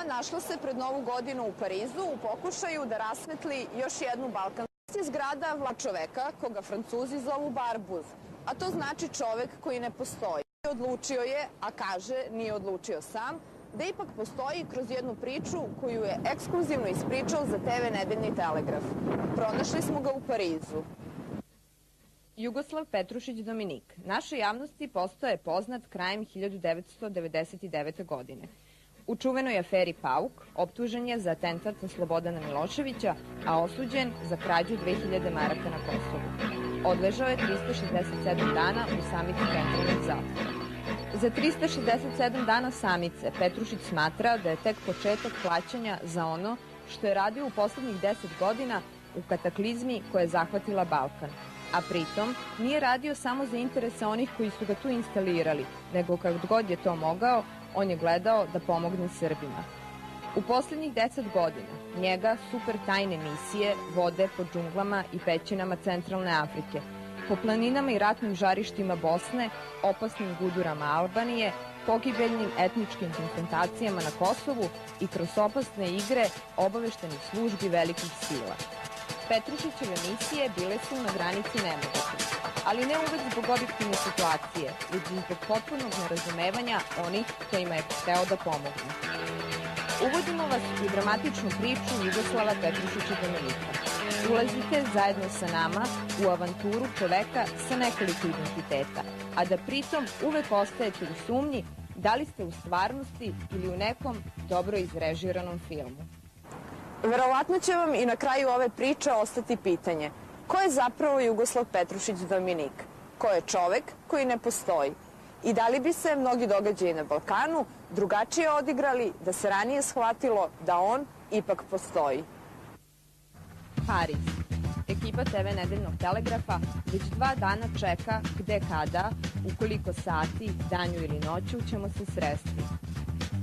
Ova našla se pred Novu godinu u Parizu u pokušaju da rasvetli još jednu balkansku. Je zgrada čoveka koga Francuzi zovu Barbuz, a to znači čovek koji ne postoji. Odlučio je, a kaže nije odlučio sam, da ipak postoji kroz jednu priču koju je ekskluzivno ispričao za TV Nedeljni telegraf. Pronašli smo ga u Parizu. Jugoslav Petrušić Dominik našoj javnosti postao je poznat krajem 1999. godine. U čuvenoj aferi Pauk optužen je za atentat na Slobodana Miloševića, a osuđen za krađu 2000 maraka na Kosovu. Odležao je 367 dana u samici centralnog zatvora. Za 367 dana samice Petrušić smatra da je tek početak plaćanja za ono što je radio u poslednjih 10 godina u kataklizmi koja je zahvatila Balkan. A pritom nije radio samo za interese onih koji su ga tu instalirali, nego kad god je to mogao, on je gledao da pomogne Srbima. U poslednjih 10 godina njega super tajne misije vode po džunglama i pećinama centralne Afrike, po planinama i ratnim žarištima Bosne, opasnim gudurama Albanije, pogibeljnim etničkim konfrontacijama na Kosovu i kroz opasne igre obaveštenih službi velikih sila. Petrušićeve misije bile su na granici nemogućih, ali ne uvek zbog objektivne situacije, već zbog potpunog nerazumevanja onih kojima je hteo da pomogne. Uvodimo vas u dramatičnu priču Jugoslava Petrušića Dominika. Ulazite zajedno sa nama u avanturu čoveka sa nekoliko identiteta, a da pritom uvek ostajete u sumnji da li ste u stvarnosti ili u nekom dobro izrežiranom filmu. Verovatno će vam i na kraju ove priče ostati pitanje: ko je zapravo Jugoslav Petrušić Dominik? Ko je čovek koji ne postoji? I da li bi se mnogi događaji na Balkanu drugačije odigrali da se ranije shvatilo da on ipak postoji? Pariz. Ekipa TV Nedeljnog telegrafa već 2 dana čeka gde, kada, u koliko sati, danju ili noću ćemo se sresti.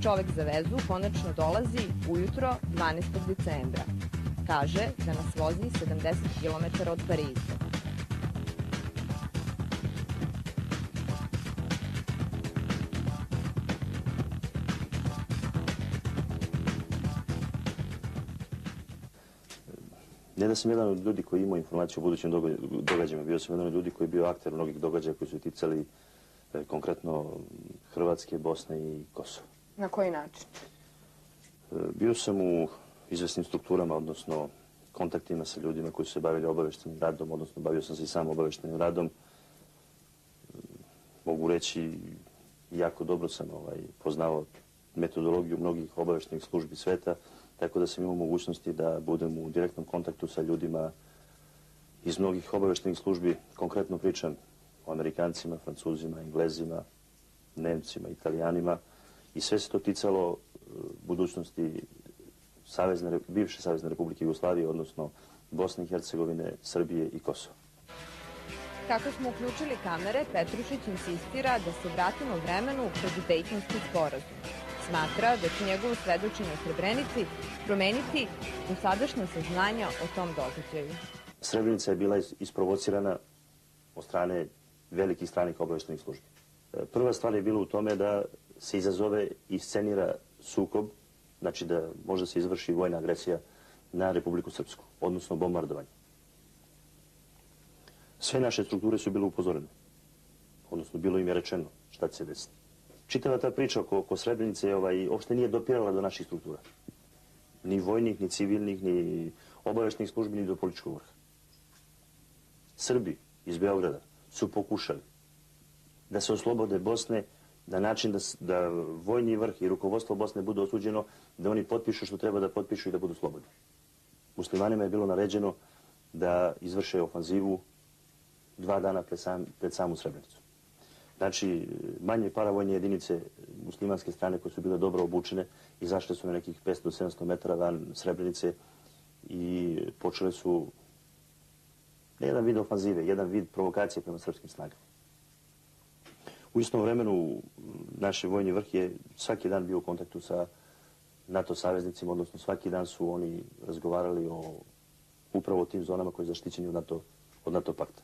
Čovek za vezu konačno dolazi ujutro 12. decembra. Kaže da nas vozi 70 km od Pariza. Ne da sam jedan od ljudi koji imao informaciju o budućim događajima, bio sam jedan od ljudi koji je bio akter mnogih događaja koji su ticali konkretno Hrvatske, Bosne i Kosova. Na koji način? Bio sam u izvesnim strukturama, odnosno kontaktima sa ljudima koji su se bavili obaveštenim radom, odnosno bavio sam se i sam obaveštenim radom. Mogu reći, jako dobro sam poznao metodologiju mnogih obaveštenih službi sveta, tako da sam imao mogućnosti da budem u direktnom kontaktu sa ljudima iz mnogih obaveštenih službi. Konkretno pričam o Amerikancima, Francuzima, Englezima, Nemcima, Italijanima. I sve se to ticalo budućnosti bivše Savezne Republike Jugoslavije, odnosno Bosne i Hercegovine, Srbije i Kosova. Kako smo uključili kamere, Petrušić insistira da se vratimo vremenu pred Dejtonski sporazum. Smatra da će njegovo svedočenje u Srebrenici promeniti u sadašnje saznanja o tom događaju. Srebrenica je bila isprovocirana od strane velikih stranih obaveštenih službi. Prva stvar je bila u tome da se izazove i scenira sukob, znači da može se izvrši vojna agresija na Republiku Srpsku, odnosno bombardovanje. Sve naše strukture su bile upozorene, odnosno bilo im je rečeno šta će se desiti. Čitava ta priča oko Srebrenice uopšte nije dopirala do naših struktura. Ni vojnih, ni civilnih, ni obaveštenih službi, ni do političkog vrha. Srbi iz Beograda su pokušali da se oslobode Bosne na način da vojni vrh i rukovodstvo Bosne bude osuđeno, da oni potpišu što treba da potpišu i da budu slobodni. Muslimanima je bilo naređeno da izvrše ofanzivu 2 dana pred samu Srebrenicu. Znači, manje paravojne jedinice muslimanske strane koje su bile dobro obučene izašle su na nekih 500 do 700 metara van Srebrenice i počele su ne jedan vid ofanzive, jedan vid provokacije prema srpskim snagama. U istom vremenu naš vojni vrh je svaki dan bio u kontaktu sa NATO saveznicima, odnosno svaki dan su oni razgovarali o upravo tim zonama koje je zaštićeni od NATO pakta.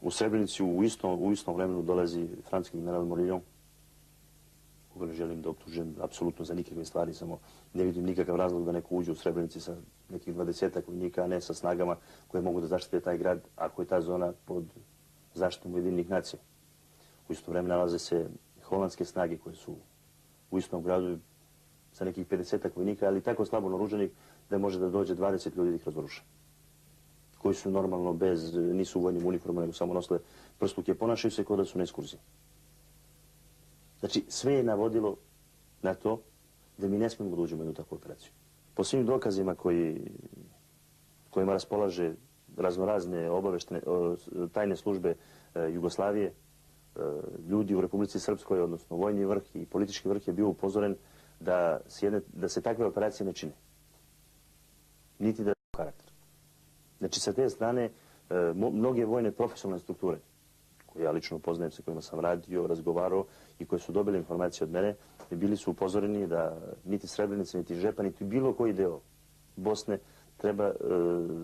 U Srebrenici u istom vremenu dolazi francuski general Morillon koga ne želim da optužujem apsolutno za nikakve stvari, samo ne vidim nikakav razlog da neko uđe u Srebrenici sa nekih 20 vojnika, a ne sa snagama koje mogu da zaštite taj grad ako je ta zona pod zaštitom Ujedinjenih nacija. U isto vreme nalaze se holandske snage koje su u istom gradu sa nekih 50 vojnika, ali tako slabo naoružanih da može da dođe 20 ljudi da ih razoruša. Koji su normalno nisu u vojnim uniformama, nego samo nosile prsluke, ponašaju se kao da su na ekskurziji. Znači, sve je navodilo na to da mi ne smemo da uđemo u takvu operaciju. Po svim dokazima kojima raspolaže raznorazne tajne službe Jugoslavije, ljudi u Republici Srpskoj, odnosno vojni vrh i politički vrh je bio upozoren da se takve operacije ne čine. Niti da je karakter. Znači, sa te strane, mnoge vojne profesionalne strukture, koje ja lično poznajem, sa kojima sam radio, razgovarao i koje su dobili informacije od mene, bili su upozoreni da niti Srebrenica, niti Žepa, niti bilo koji deo Bosne treba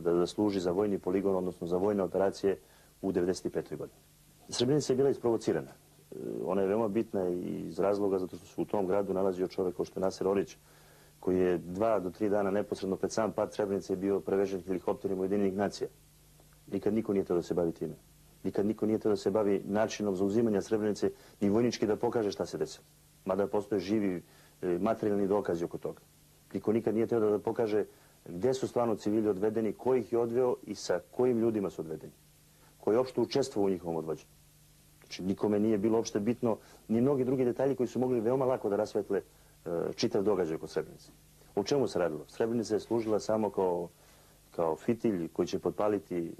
da služi za vojni poligon, odnosno za vojne operacije u 1995. godini. Srebrenica je bila isprovocirana. Ona je veoma bitna iz razloga zato što se u tom gradu nalazio čovek kao što je Naser Orić, koji je 2 do 3 dana neposredno pred sam pad Srebrenice bio prevežen helikopterima Ujedinjenih nacija. Nikad niko nije teo da se bavi time. Nikad niko nije teo da se bavi načinom zauzimanja Srebrenice ni vojnički da pokaže šta se desilo. Mada postoje živi materijalni dokazi oko toga. Niko nikad nije teo da pokaže gde su stvarno civili odvedeni, ko ih je odveo i sa kojim ljudima su odvedeni. Ko je uopšte učestvovao u njihovom odvođenju. Znači, nikome nije bilo uopšte bitno ni mnogi drugi detalji koji su mogli veoma lako da rasvetle čitav događaj oko Srebrenice. O čemu se radilo? Srebrenica je služila samo kao fitilj koji će potpaliti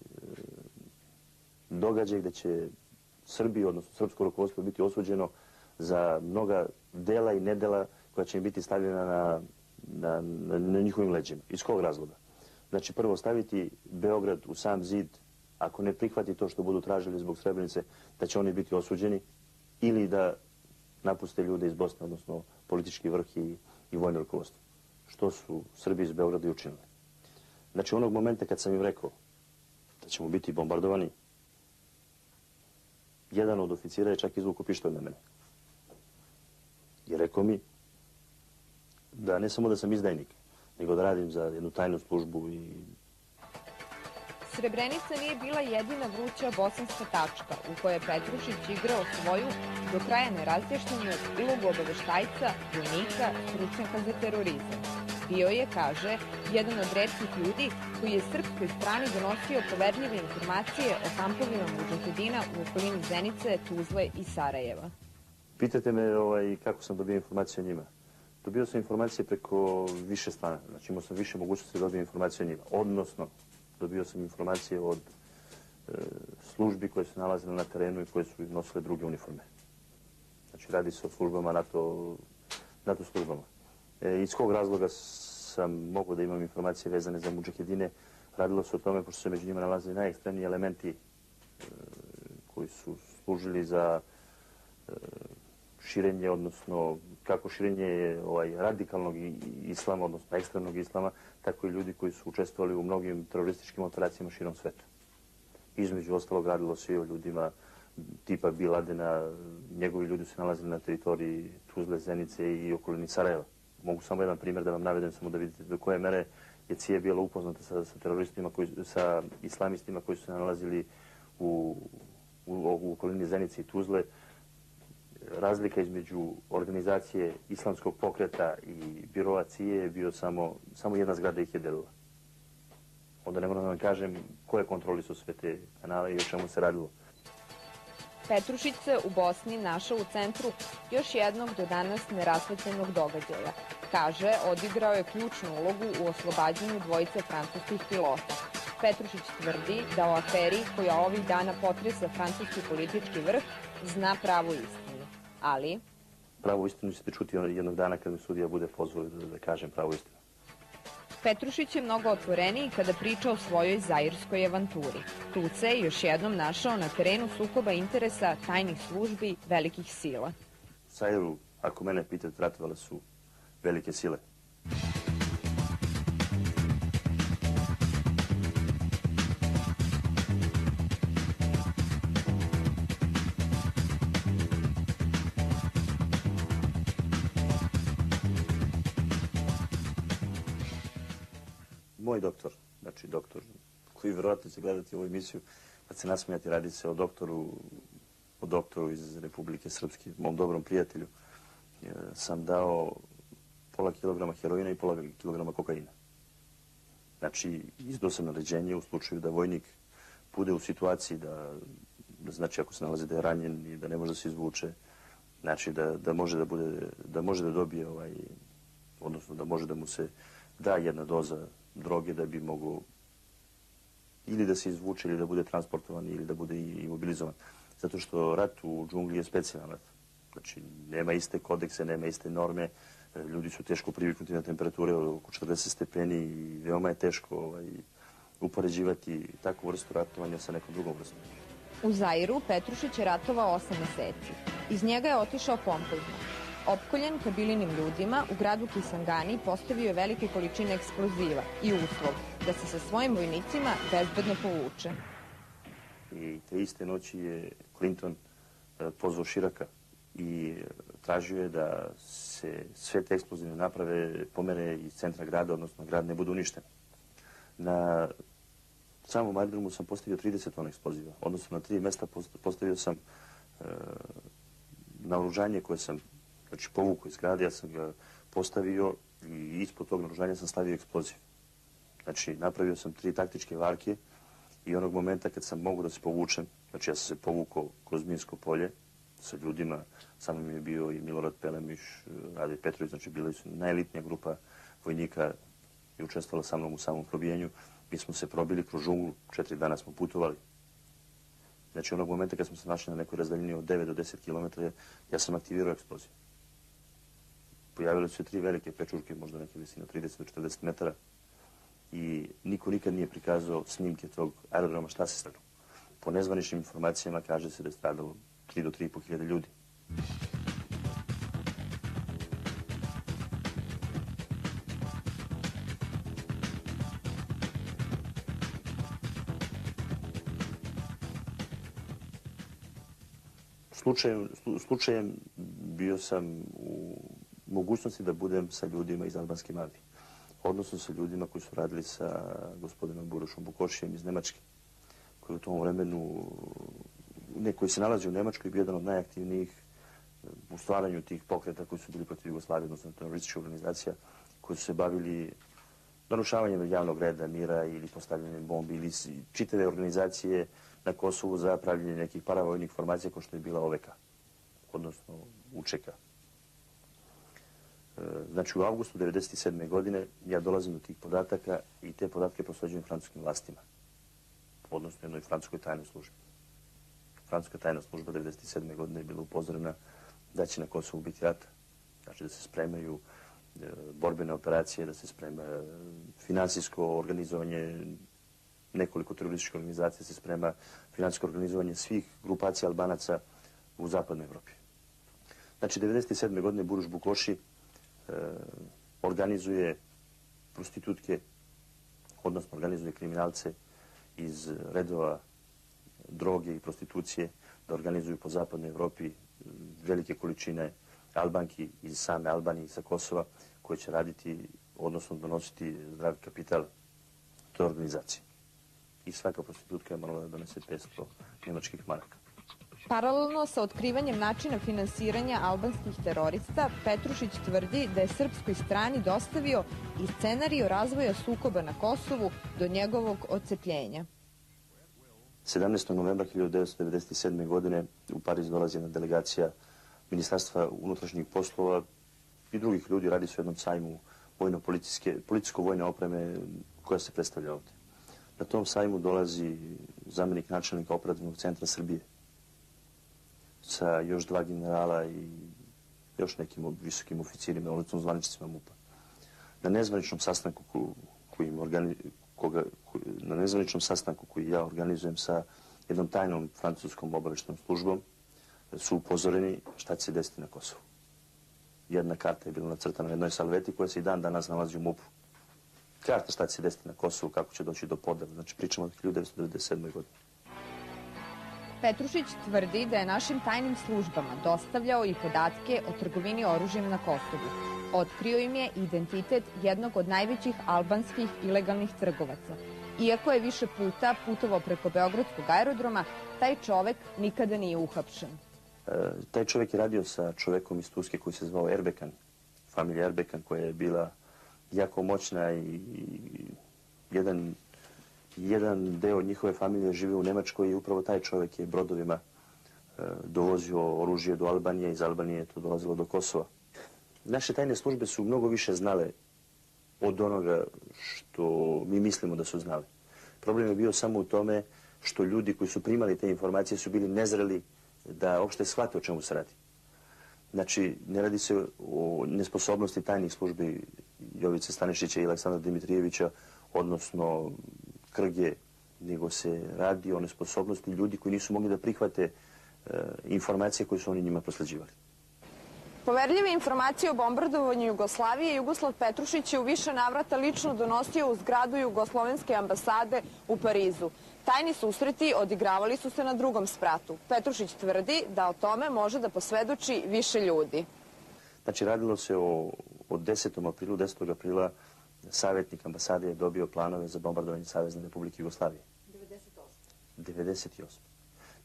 događaj gde će Srbiji, odnosno srpsko rukovodstvo, biti osuđeno za mnoga dela i nedela koja će im biti stavljena na njihovim leđima. Iz kog razloga? Znači, prvo staviti Beograd u sam zid, ako ne prihvati to što budu tražili zbog Srebrenice, da će oni biti osuđeni, ili da napuste ljude iz Bosne, odnosno politički vrh i vojno rukovodstvo. Što su Srbi iz Beograda i učinili. Znači, onog momenta kad sam im rekao da ćemo biti bombardovani, jedan od oficira je čak izvukao pištolj na mene. I rekao mi da ne samo da sam izdajnik, nego da radim za jednu tajnu službu i... Srebrenica nije bila jedina vruća bosanska tačka u kojoj je Petrušić igrao svoju, do kraja nerazjašnjenu, ulogu obaveštajca, vojnika, stručnjaka za terorizam. Bio je, kaže, jedan od retkih ljudi koji je srpskoj strani donosio poverljive informacije o kampovima mudžahedina u okolini Zenice, Tuzle i Sarajeva. Pitate me kako sam dobio informacije o njima. Dobio sam informacije preko više strana. Znači, imao sam više mogućnosti da dobijem informacije o njima. Odnosno, dobio sam informacije od službi koje se nalazile na terenu i koje su nosile druge uniforme. Znači, radi se o službama NATO službama. Iz kog razloga sam mogao da imam informacije vezane za mudžahedine? Radilo se o tome, pošto se među njima nalaze najekstremniji elementi koji su služili za širenje, odnosno kako širenje radikalnog islama, odnosno ekstremnog islama, tako i ljudi koji su učestvovali u mnogim terorističkim operacijama širom sveta. Između ostalog, radilo se i o ljudima tipa Bin Ladena. Njegovi ljudi su nalazili na teritoriji Tuzle, Zenice i okolini Sarajeva. Mogu samo jedan primjer da vam navedem, samo da vidite do koje mere je CIA bila upoznata sa teroristima, sa islamistima koji su se nalazili u okolini Zenice i Tuzle. Razlika između organizacije islamskog pokreta i biroa CIA je bio samo jedna zgrada ih je delila. Onda ne moram da vam kažem koje kontrolisao sve te kanale i o čemu se radilo. Petrušić se u Bosni našao u centru još jednog do danas nerasvetljenog događaja. Kaže, odigrao je ključnu ulogu u oslobađanju dvojice francuskih pilota. Petrušić tvrdi da o aferi koja ovih dana potresa francuski politički vrh zna pravu istinu. Ali... Pravu istinu ćete čuti jednog dana kad mi sudija bude pozvao da kažem pravu istinu. Petrušić je mnogo otvoreniji kada priča o svojoj zairskoj avanturi. Tu se još jednom našao na terenu sukoba interesa tajnih službi velikih sila. Zairu, ako mene pitate, ratovale su velike sile. moj doktor, znači doktor koji vjerojatno će gledati ovu emisiju, kad se nasmijati, radi se o doktoru iz Republike Srpske, mom dobrom prijatelju, sam dao pola kilograma heroina i pola kilograma kokaina. Znači, izdao sam naređenje u slučaju da vojnik bude u situaciji znači ako se nalazi da je ranjen i da ne može da se izvuče, znači da može da dobije odnosno da može da mu se da jedna doza droge da bi mogao ili da se izvuče ili da bude transportovan ili da bude i imobilizovan. Zato što rat u džungli je specijalan rat. Znači, nema iste kodekse, nema iste norme, ljudi su teško priviknuti na temperature oko 40 stepeni i veoma je teško upoređivati takvu vrstu ratovanja sa nekom drugom vrstom. U Zairu Petrušić je ratovao 8 meseci. Iz njega je otišao pompozno. Opkoljen kabilinim ljudima, u gradu Kisangani postavio je velike količine eksploziva i uslov da se sa svojim vojnicima bezbedno povuče. I te iste noći je Clinton pozvao Širaka i tražio je da se sve te eksplozivne naprave pomere iz centra grada, odnosno grad ne bude uništen. Na samom aerodromu sam postavio 30 tona eksploziva, odnosno na 3 mesta postavio sam naoružanje koje sam povukao iz grada, ja sam ga postavio i ispod tog naoružanja sam stavio eksploziv. Znači, napravio sam 3 taktičke varke i onog momenta kad sam mogu da se povučem, znači ja sam se povukao kroz minsko polje sa ljudima, sa mnom je bio i Milorad Pelemiš, Rade Petrović, znači bili su najelitnija grupa vojnika i učestvala sa mnom u samom probijenju. Mi smo se probili kroz džunglu, 4 dana smo putovali. Znači, onog momenta kad smo se našli na nekoj razdaljini od 9 do 10 km, ja sam aktivirao eksploziju. Pojavile su se 3 velike pečurke, možda neke visine od 30 do 40 metara. I niko nikad nije prikazao snimke tog aerodroma šta se stradalo. Po nezvaničnim informacijama kaže se da je stradalo 3 do 3,5 hiljade ljudi. Slučajem bio sam u mogućnosti da budem sa ljudima iz albanske mafije, odnosno sa ljudima koji su radili sa gospodinom Burošom Bukošijem iz Nemačke, koji u tom vremenu, koji se nalazi u Nemačkoj, bio jedan od najaktivnijih u stvaranju tih pokreta koji su bili protiv Jugoslavije, odnosno teroristička organizacija, koji su se bavili narušavanjem javnog reda, mira ili postavljanjem bombi ili čitave organizacije na Kosovu za pravljenje nekih paravojnih formacija kao što je bila OVK, odnosno UČK. Znači, u avgustu 1997. godine ja dolazim do tih podataka i te podatke prosleđujem francuskim vlastima, odnosno jednoj francuskoj tajnoj službi. Francuska tajna služba 1997. godine je bila upozorena da će na Kosovu biti rat, znači da se spremaju borbene operacije, da se sprema finansijsko organizovanje nekoliko terorističkih organizacija, se sprema finansijsko organizovanje svih grupacija Albanaca u zapadnoj Evropi. Znači, 1997. godine Buroš Bukoši organizuje prostitutke, odnosno organizuje kriminalce iz redova droge i prostitucije, da organizuju po zapadnoj Evropi velike količine Albanki iz same Albanije i sa Kosova, koje će raditi, odnosno donositi zdravi kapital toj organizaciji. I svaka prostitutka je morala da donese 500 njemačkih maraka. Paralelno sa otkrivanjem načina finansiranja albanskih terorista, Petrušić tvrdi da je srpskoj strani dostavio i scenario razvoja sukoba na Kosovu do njegovog odcepljenja. 17. novembra 1997. godine u Pariz dolazi jedna delegacija Ministarstva unutrašnjih poslova i drugih ljudi. Radi se o jednom sajmu policijsko-vojne opreme koja se predstavlja ovdje. Na tom sajmu dolazi zamjenik načelnika operativnog centra Srbije sa još 2 generala i još nekim visokim oficirima, odnosno zvaničnicima MUP-a. Na nezvaničnom sastanku koji ja organizujem sa jednom tajnom francuskom obaveštajnom službom su upozoreni šta će se desiti na Kosovu. Jedna karta je bila nacrtana na jednoj salveti koja se i dan danas nalazi u MUP-u. Karta šta će se desiti na Kosovu, kako će doći do podela. Znači, pričamo od 1997. godine. Petrušić tvrdi da je našim tajnim službama dostavljao i podatke o trgovini oružjem na Kosovu. Otkrio im je identitet jednog od najvećih albanskih ilegalnih trgovaca. Iako je više puta putovao preko Beogradskog aerodroma, taj čovek nikada nije uhapšen. Taj čovjek je radio sa čovjekom iz Turske koji se zvao Erbekan, familija Erbekan, koja je bila jako moćna i jedan deo njihove familije žive u Nemačkoj i upravo taj čovjek je brodovima dovozio oružje do Albanije, iz Albanije je to dolazilo do Kosova. Naše tajne službe su mnogo više znale od onoga što mi mislimo da su znali. Problem je bio samo u tome što ljudi koji su primali te informacije su bili nezreli da uopšte shvate o čemu se radi. Znači, ne radi se o nesposobnosti tajnih službi Jovice Stanišića i Aleksandra Dimitrijevića, odnosno Krge, nego se radi o nesposobnosti ljudi koji nisu mogli da prihvate informacije koje su oni njima prosleđivali. Poverljive informacije o bombardovanju Jugoslavije Jugoslav Petrušić je u više navrata lično donosio u zgradu Jugoslovenske ambasade u Parizu. Tajni susreti odigravali su se na drugom spratu. Petrušić tvrdi da o tome može da posvedoči više ljudi. Znači, radilo se o 10. aprila savjetnik ambasade je dobio planove za bombardovanje Savezne Republike Jugoslavije. 98.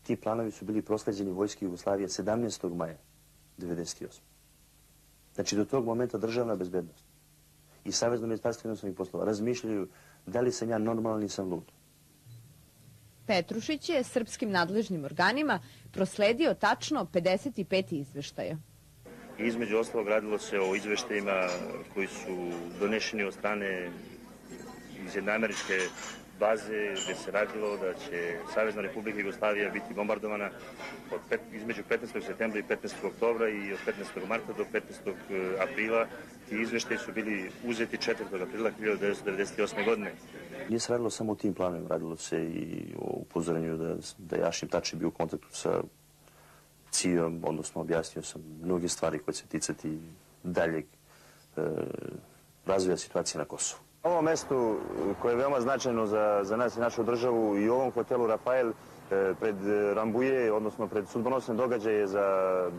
Ti planovi su bili prosleđeni vojske Jugoslavije 17. maja 98. Znači, do tog momenta državna bezbednost i Savezno ministarstvo inostranih poslova razmišljaju da li sam ja normalan ili sam lud. Petrušić je srpskim nadležnim organima prosledio tačno 55 izveštaja. Između ostalog radilo se o izveštajima koji su donešeni od strane iz jedne američke baze gdje se radilo da će Savezna Republika Jugoslavija biti bombardovana između 15. septembra i 15. oktobra i od 15. marta do 15. aprila. Ti izveštaji su bili uzeti 4. aprila 1998. godine. Nije se radilo samo o tim planovima, radilo se i o upozorenju da je Hašim Tači bio u kontaktu sa CIA-om, odnosno objasnio sam mnoge stvari koje će ticati daljeg razvoja situacije na Kosovu. Na ovom mestu koje je veoma značajno za nas i našu državu i u ovom hotelu Rafael pred Rambuje, odnosno pred sudbonosne događaje za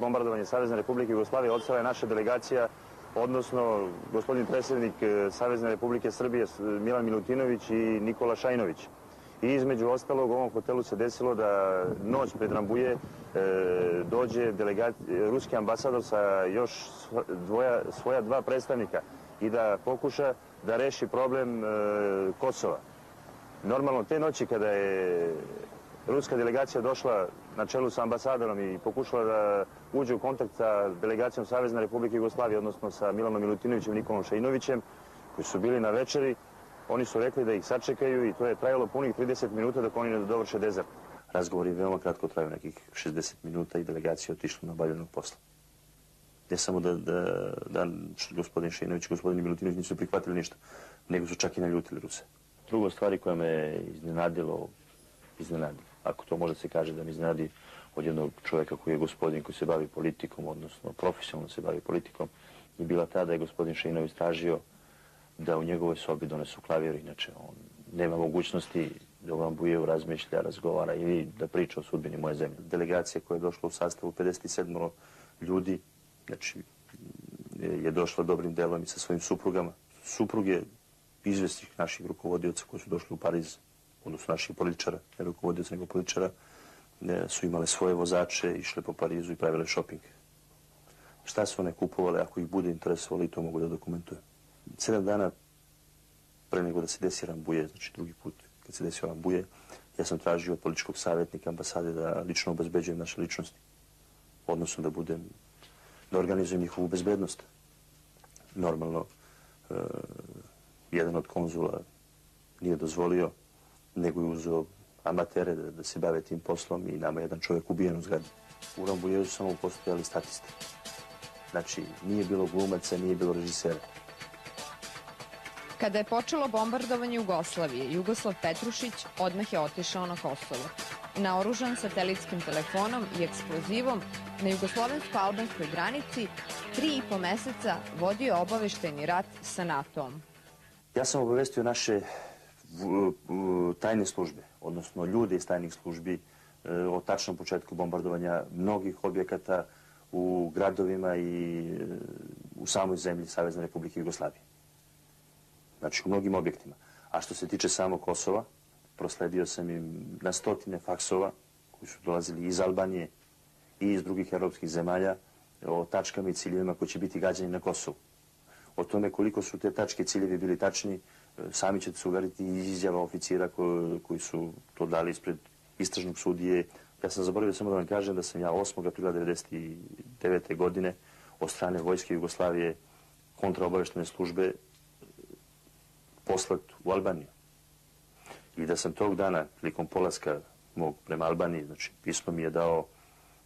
bombardovanje Savezne Republike Jugoslavije odsela je naša delegacija, odnosno gospodin predsjednik Savezne Republike Srbije Milan Milutinović i Nikola Šajinović. I između ostalog u ovom hotelu se desilo da noć pred Rambuje dođe ruski ambasador sa još svoja dva predstavnika i da pokuša da reši problem Kosova. Normalno, te noći kada je ruska delegacija došla na čelu sa ambasadorom i pokušala da uđe u kontakt sa delegacijom Savezne Republike Jugoslavije, odnosno sa Milanom Milutinovićem i Nikolom Šajinovićem, koji su bili na večeri, oni su rekli da ih sačekaju i to je trajalo punih 30 minuta dok oni ne dovrše dezert. Razgovori veoma kratko traju, nekih 60 minuta i delegacija je otišla na obavljenog posla. Ne samo da gospodin Šajinović i gospodin Milutinović nisu prihvatili ništa, nego su čak i naljutili Ruse. Druga stvari koja me iznenadilo, ako to može se kaže da me iznenadi od jednog čovjeka koji je gospodin koji se bavi politikom, odnosno profesionalno se bavi politikom, je bila ta da je gospodin Šajinović tražio da u njegovoj sobi donesu klavir, inače on nema mogućnosti da u Rambujevu razmišlja, razgovara ili da priča o sudbini moje zemlje. Delegacija koja je došla u sastavu 57 ljudi, znači je došla dobrim delom i sa svojim suprugama. Supruge izvesnih naših rukovodioca koji su došli u Pariz, odnosno naših političara, ne rukovodioca nego političara, su imale svoje vozače, išle po Parizu i pravile šoping. Šta su one kupovale, ako ih bude interesovali, to mogu da dokumentujem. 7 dana pre nego da se desi Rambuje, znači drugi put kad se desio Rambuje, ja sam tražio od političkog savjetnika ambasade da lično obezbeđujem naše ličnosti, odnosno da organizujem njihovu bezbednost. Normalno, jedan od konzula nije dozvolio, nego je uzeo amatere da se bave tim poslom i nama jedan čovjek ubijen u zgradi. U Rambujevu su samo postojali statisti. Znači, nije bilo glumaca, nije bilo režisera. Kada je počelo bombardovanje Jugoslavije, Jugoslav Petrušić odmah je otišao na Kosovo. Naoružan satelitskim telefonom i eksplozivom, na jugoslovensko-albanskoj granici 3,5 meseca vodio je obaveštajni rat sa NATO-om. Ja sam obavestio naše tajne službe, odnosno ljude iz tajnih službi o tačnom početku bombardovanja mnogih objekata u gradovima i u samoj zemlji Savezne Republike Jugoslavije. Znači, u mnogim objektima. A što se tiče samog Kosova, prosledio sam im na stotine faksova koji su dolazili iz Albanije i iz drugih europskih zemalja o tačkama i ciljevima koji će biti gađani na Kosovu. O tome koliko su te tačke i ciljevi bili tačni, sami ćete se uveriti iz izjava oficira koji su to dali ispred istražnog sudije. Ja sam zaboravio samo da vam kažem da sam ja 8. aprila 1999. godine od strane Vojske Jugoslavije kontraobaveštene službe poslat u Albaniju. I da sam tog dana, prilikom polaska mog prema Albaniji, znači pismo mi je dao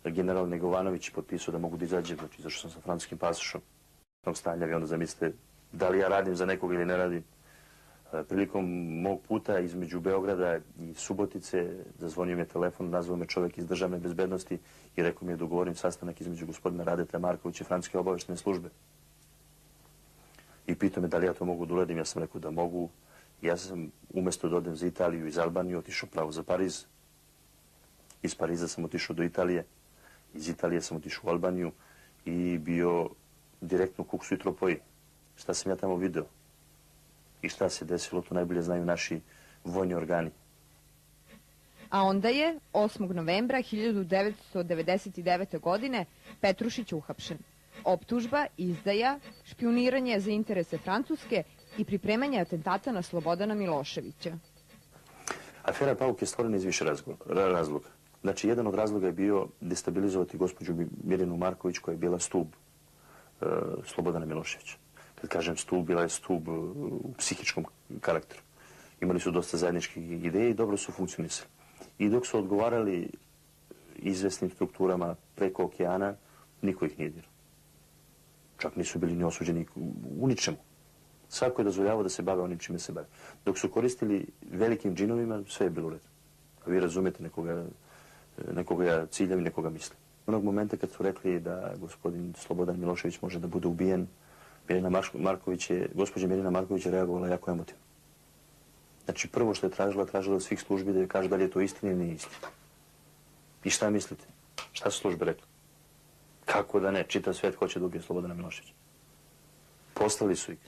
general Negovanović i potpisao da mogu da izađem, znači izašao sam sa francuskim pasošom stanja, vi onda zamislite da li ja radim za nekoga ili ne radim. Prilikom mog puta između Beograda i Subotice zazvonio mi je telefon, nazvao me čovjek iz državne bezbednosti i rekao mi je dogovorim sastanak između gospodina Radeta Markovića i francuske obaveštene službe. I pitao me da li ja to mogu da uradim, ja sam rekao da mogu. Ja sam umjesto da odem za Italiju iz Albanije otišao pravo za Pariz. Iz Pariza sam otišao do Italije, iz Italije sam otišao u Albaniju i bio direktno u Kuksu i Tropoji. Šta sam ja tamo video i šta se desilo, to najbolje znaju naši vojni organi. A onda je 8. novembra 1999. godine Petrušić uhapšen. Optužba, izdaja, špijuniranje za interese Francuske i pripremanje atentata na Slobodana Miloševića. Afera Pauk je stvorena iz više razloga. Znači, jedan od razloga je bio destabilizovati gospođu Mirjanu Marković koja je bila stub Slobodana Miloševića. Kad kažem stub, bila je stub u psihičkom karakteru. Imali su dosta zajedničkih ideja i dobro su funkcionisali. I dok su odgovarali izvesnim strukturama preko okeana, niko ih nije dirao. Čak nisu bili ni osuđeni u ničemu. Svako je dozvoljavao da se bave onim čime se bave. Dok su koristili velikim džinovima, sve je bilo u redu. A vi razumijete, nekoga ja ciljam i nekoga mislim. Onog momenta kad su rekli da gospodin Slobodan Milošević može da bude ubijen, gospođa Mirjana Marković je reagovala jako emotivno. Znači, prvo što je tražila od svih službi da joj kaže da li je to istina ili nije istina. I šta mislite? Šta su službe rekli? Kako da ne? Čitav svijet hoće da ubije Slobodana Miloševića. Poslali su ih.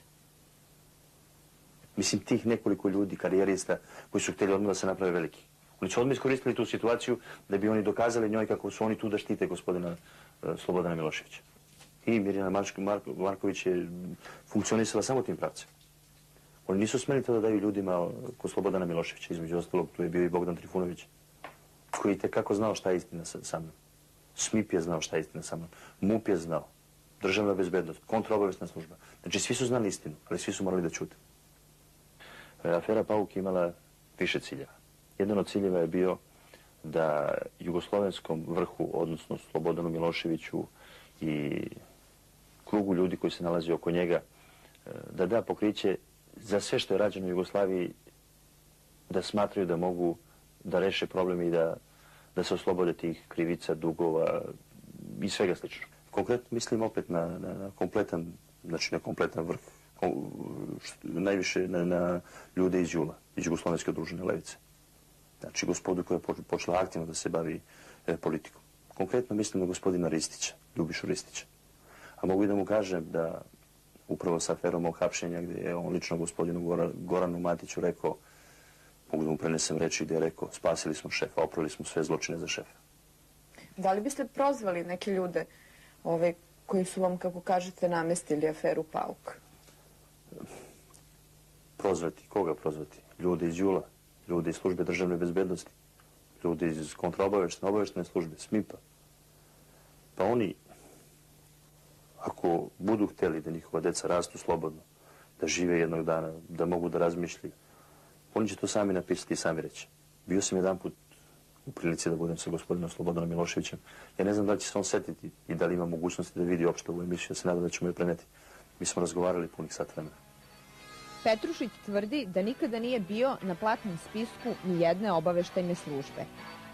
Mislim, tih nekoliko ljudi, karijerista, koji su htjeli odmah da se naprave veliki. Oni su odmah iskoristili tu situaciju da bi oni dokazali njoj kako su oni tu da štite gospodina Slobodana Miloševića. I Mirjana Marković je funkcionisala samo tim pravcem. Oni nisu smeli to da daju ljudima kod Slobodana Miloševića. Između ostalog, tu je bio i Bogdan Trifunović, koji tekako znao šta je istina sa mnom. SMIP je znao šta je istina sa mnom. MUP je znao. Državna bezbednost, kontraobaveštna služba. Znači, svi su znali istinu, ali svi su morali da ćute. Afera Pauk imala više ciljeva. Jedan od ciljeva je bio da jugoslovenskom vrhu, odnosno Slobodanu Miloševiću i krugu ljudi koji se nalazi oko njega, da da pokriće za sve što je rađeno u Jugoslaviji, da smatraju da mogu da reše problemi i da se oslobode tih krivica, dugova i svega slično. Konkretno mislim opet na kompletan, znači na kompletan vrh, najviše na ljude iz JUL-a, iz Jugoslovenske udružene levice. Znači gospodu koja je počela aktivno da se bavi politikom. Konkretno mislim na gospodina Ristića, Ljubišu Ristića. A mogu i da mu kažem da upravo sa aferom o hapšenja gdje je on lično gospodinu Goranu Matiću rekao, mogu da mu prenesem reči gdje je rekao, spasili smo šefa, oprali smo sve zločine za šefa. Da li biste prozvali neke ljude koji su vam, kako kažete, namestili aferu Pauk? Prozvati? Koga prozvati? Ljude iz JUL-a, ljude iz službe državne bezbednosti, ljude iz kontraobaveštene službe, SMIP-a. Pa oni, ako budu htjeli da njihova deca rastu slobodno, da žive jednog dana, da mogu da razmišljaju, oni će to sami napisati i sami reći. Bio sam jedan put u prilici da budem sa gospodinom Slobodanom Miloševićem. Ja ne znam da li će se on setiti i da li ima mogućnosti da vidi opšte ovu emisiju. Ja se nadam da ćemo je preneti. Mi smo razgovarali punih sat vremena. Petrušić tvrdi da nikada nije bio na platnom spisku ni jedne obaveštajne službe.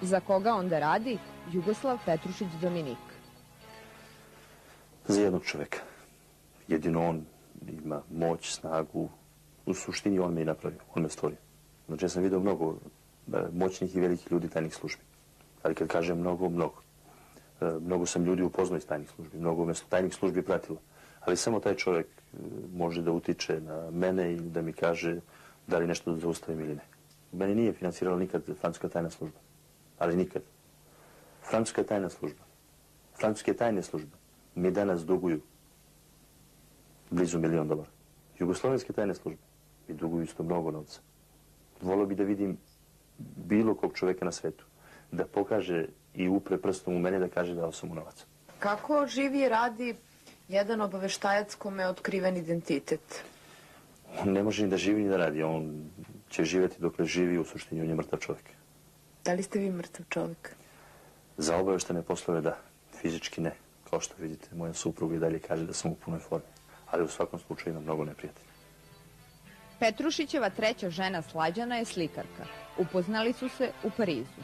Za koga onda radi Jugoslav Petrušić Dominik? Za jednog čoveka. Jedino on ima moć, snagu. U suštini on me i napravio, on me stvorio. Znači ja sam vidio mnogo moćnih i velikih ljudi tajnih službi. Ali kad kažem mnogo, mnogo. Mnogo sam ljudi upoznao iz tajnih službi, mnogo me tajnih službi pratilo. Ali samo taj čovjek može da utiče na mene i da mi kaže da li nešto da zaustavim ili ne. Mene nije finansirala nikad francuska tajna služba. Ali nikad. Francuska tajna služba. Francuske tajne službe mi danas duguju blizu $1 milion. Jugoslovenske tajne službe mi duguju isto mnogo novca. Volio bi da vidim bilo kog čovjeka na svetu da pokaže i upre prstom u mene da kaže dao sam mu novac. Kako živi i radi jedan obaveštajac kome je otkriven identitet? On ne može ni da živi ni da radi. On će živjeti dokle živi, u suštini on je mrtav čovjek. Da li ste vi mrtav čovjek? Za obaveštene poslove da, fizički ne. Kao što vidite, moja supruga i dalje kaže da sam u punoj formi. Ali u svakom slučaju ima mnogo neprijatelja. Petrušićeva treća žena Slađana je slikarka. Upoznali su se u Parizu.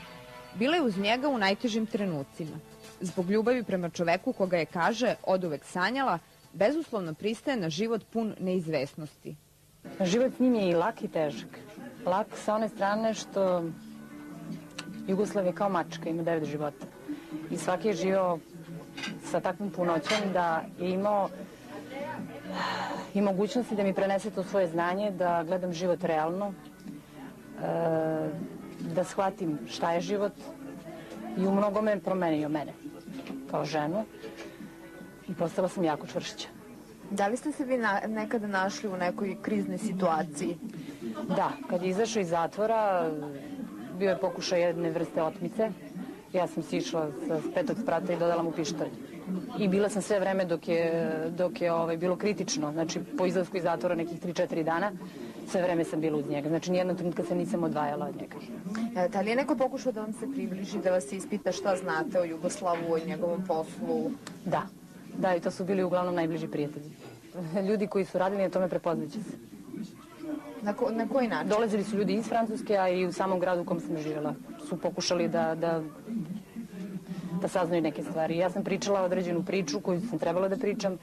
Bila je uz njega u najtežim trenucima. Zbog ljubavi prema čoveku koga je, kaže, oduvek sanjala, bezuslovno pristaje na život pun neizvesnosti. Život s njim je i lak i težak. Lak sa one strane što Jugoslav je kao mačka, ima 9 života. I svaki je živao sa takvom punoćom da je imao i mogućnosti da mi prenese to svoje znanje, da gledam život realno, da shvatim šta je život i u mnogome promenio mene kao ženu i postala sam jako čvršća. Da li ste se vi nekada našli u nekoj kriznoj situaciji? Da, kad je izašao iz zatvora, bio je pokušaj jedne vrste otmice. Ja sam sišla sa 5. sprata i dodala mu pištolj. I bila sam sve vreme dok je bilo kritično, znači po izlasku iz zatvora nekih 3-4 dana, sve vreme sam bila uz njega. Znači nijednog trenutka se nisam odvajala od njega. Da li je neko pokušao da vam se približi, da vas ispita šta znate o Jugoslavu, o njegovom poslu? Da. Da, i to su bili uglavnom najbliži prijatelji. Ljudi koji su radili na tome prepoznaće se. Na koji način? Dolazili su ljudi iz Francuske, a i u samom gradu u kom sam živjela. Su pokušali da saznaju neke stvari. Ja sam pričala određenu priču koju sam trebala da pričam,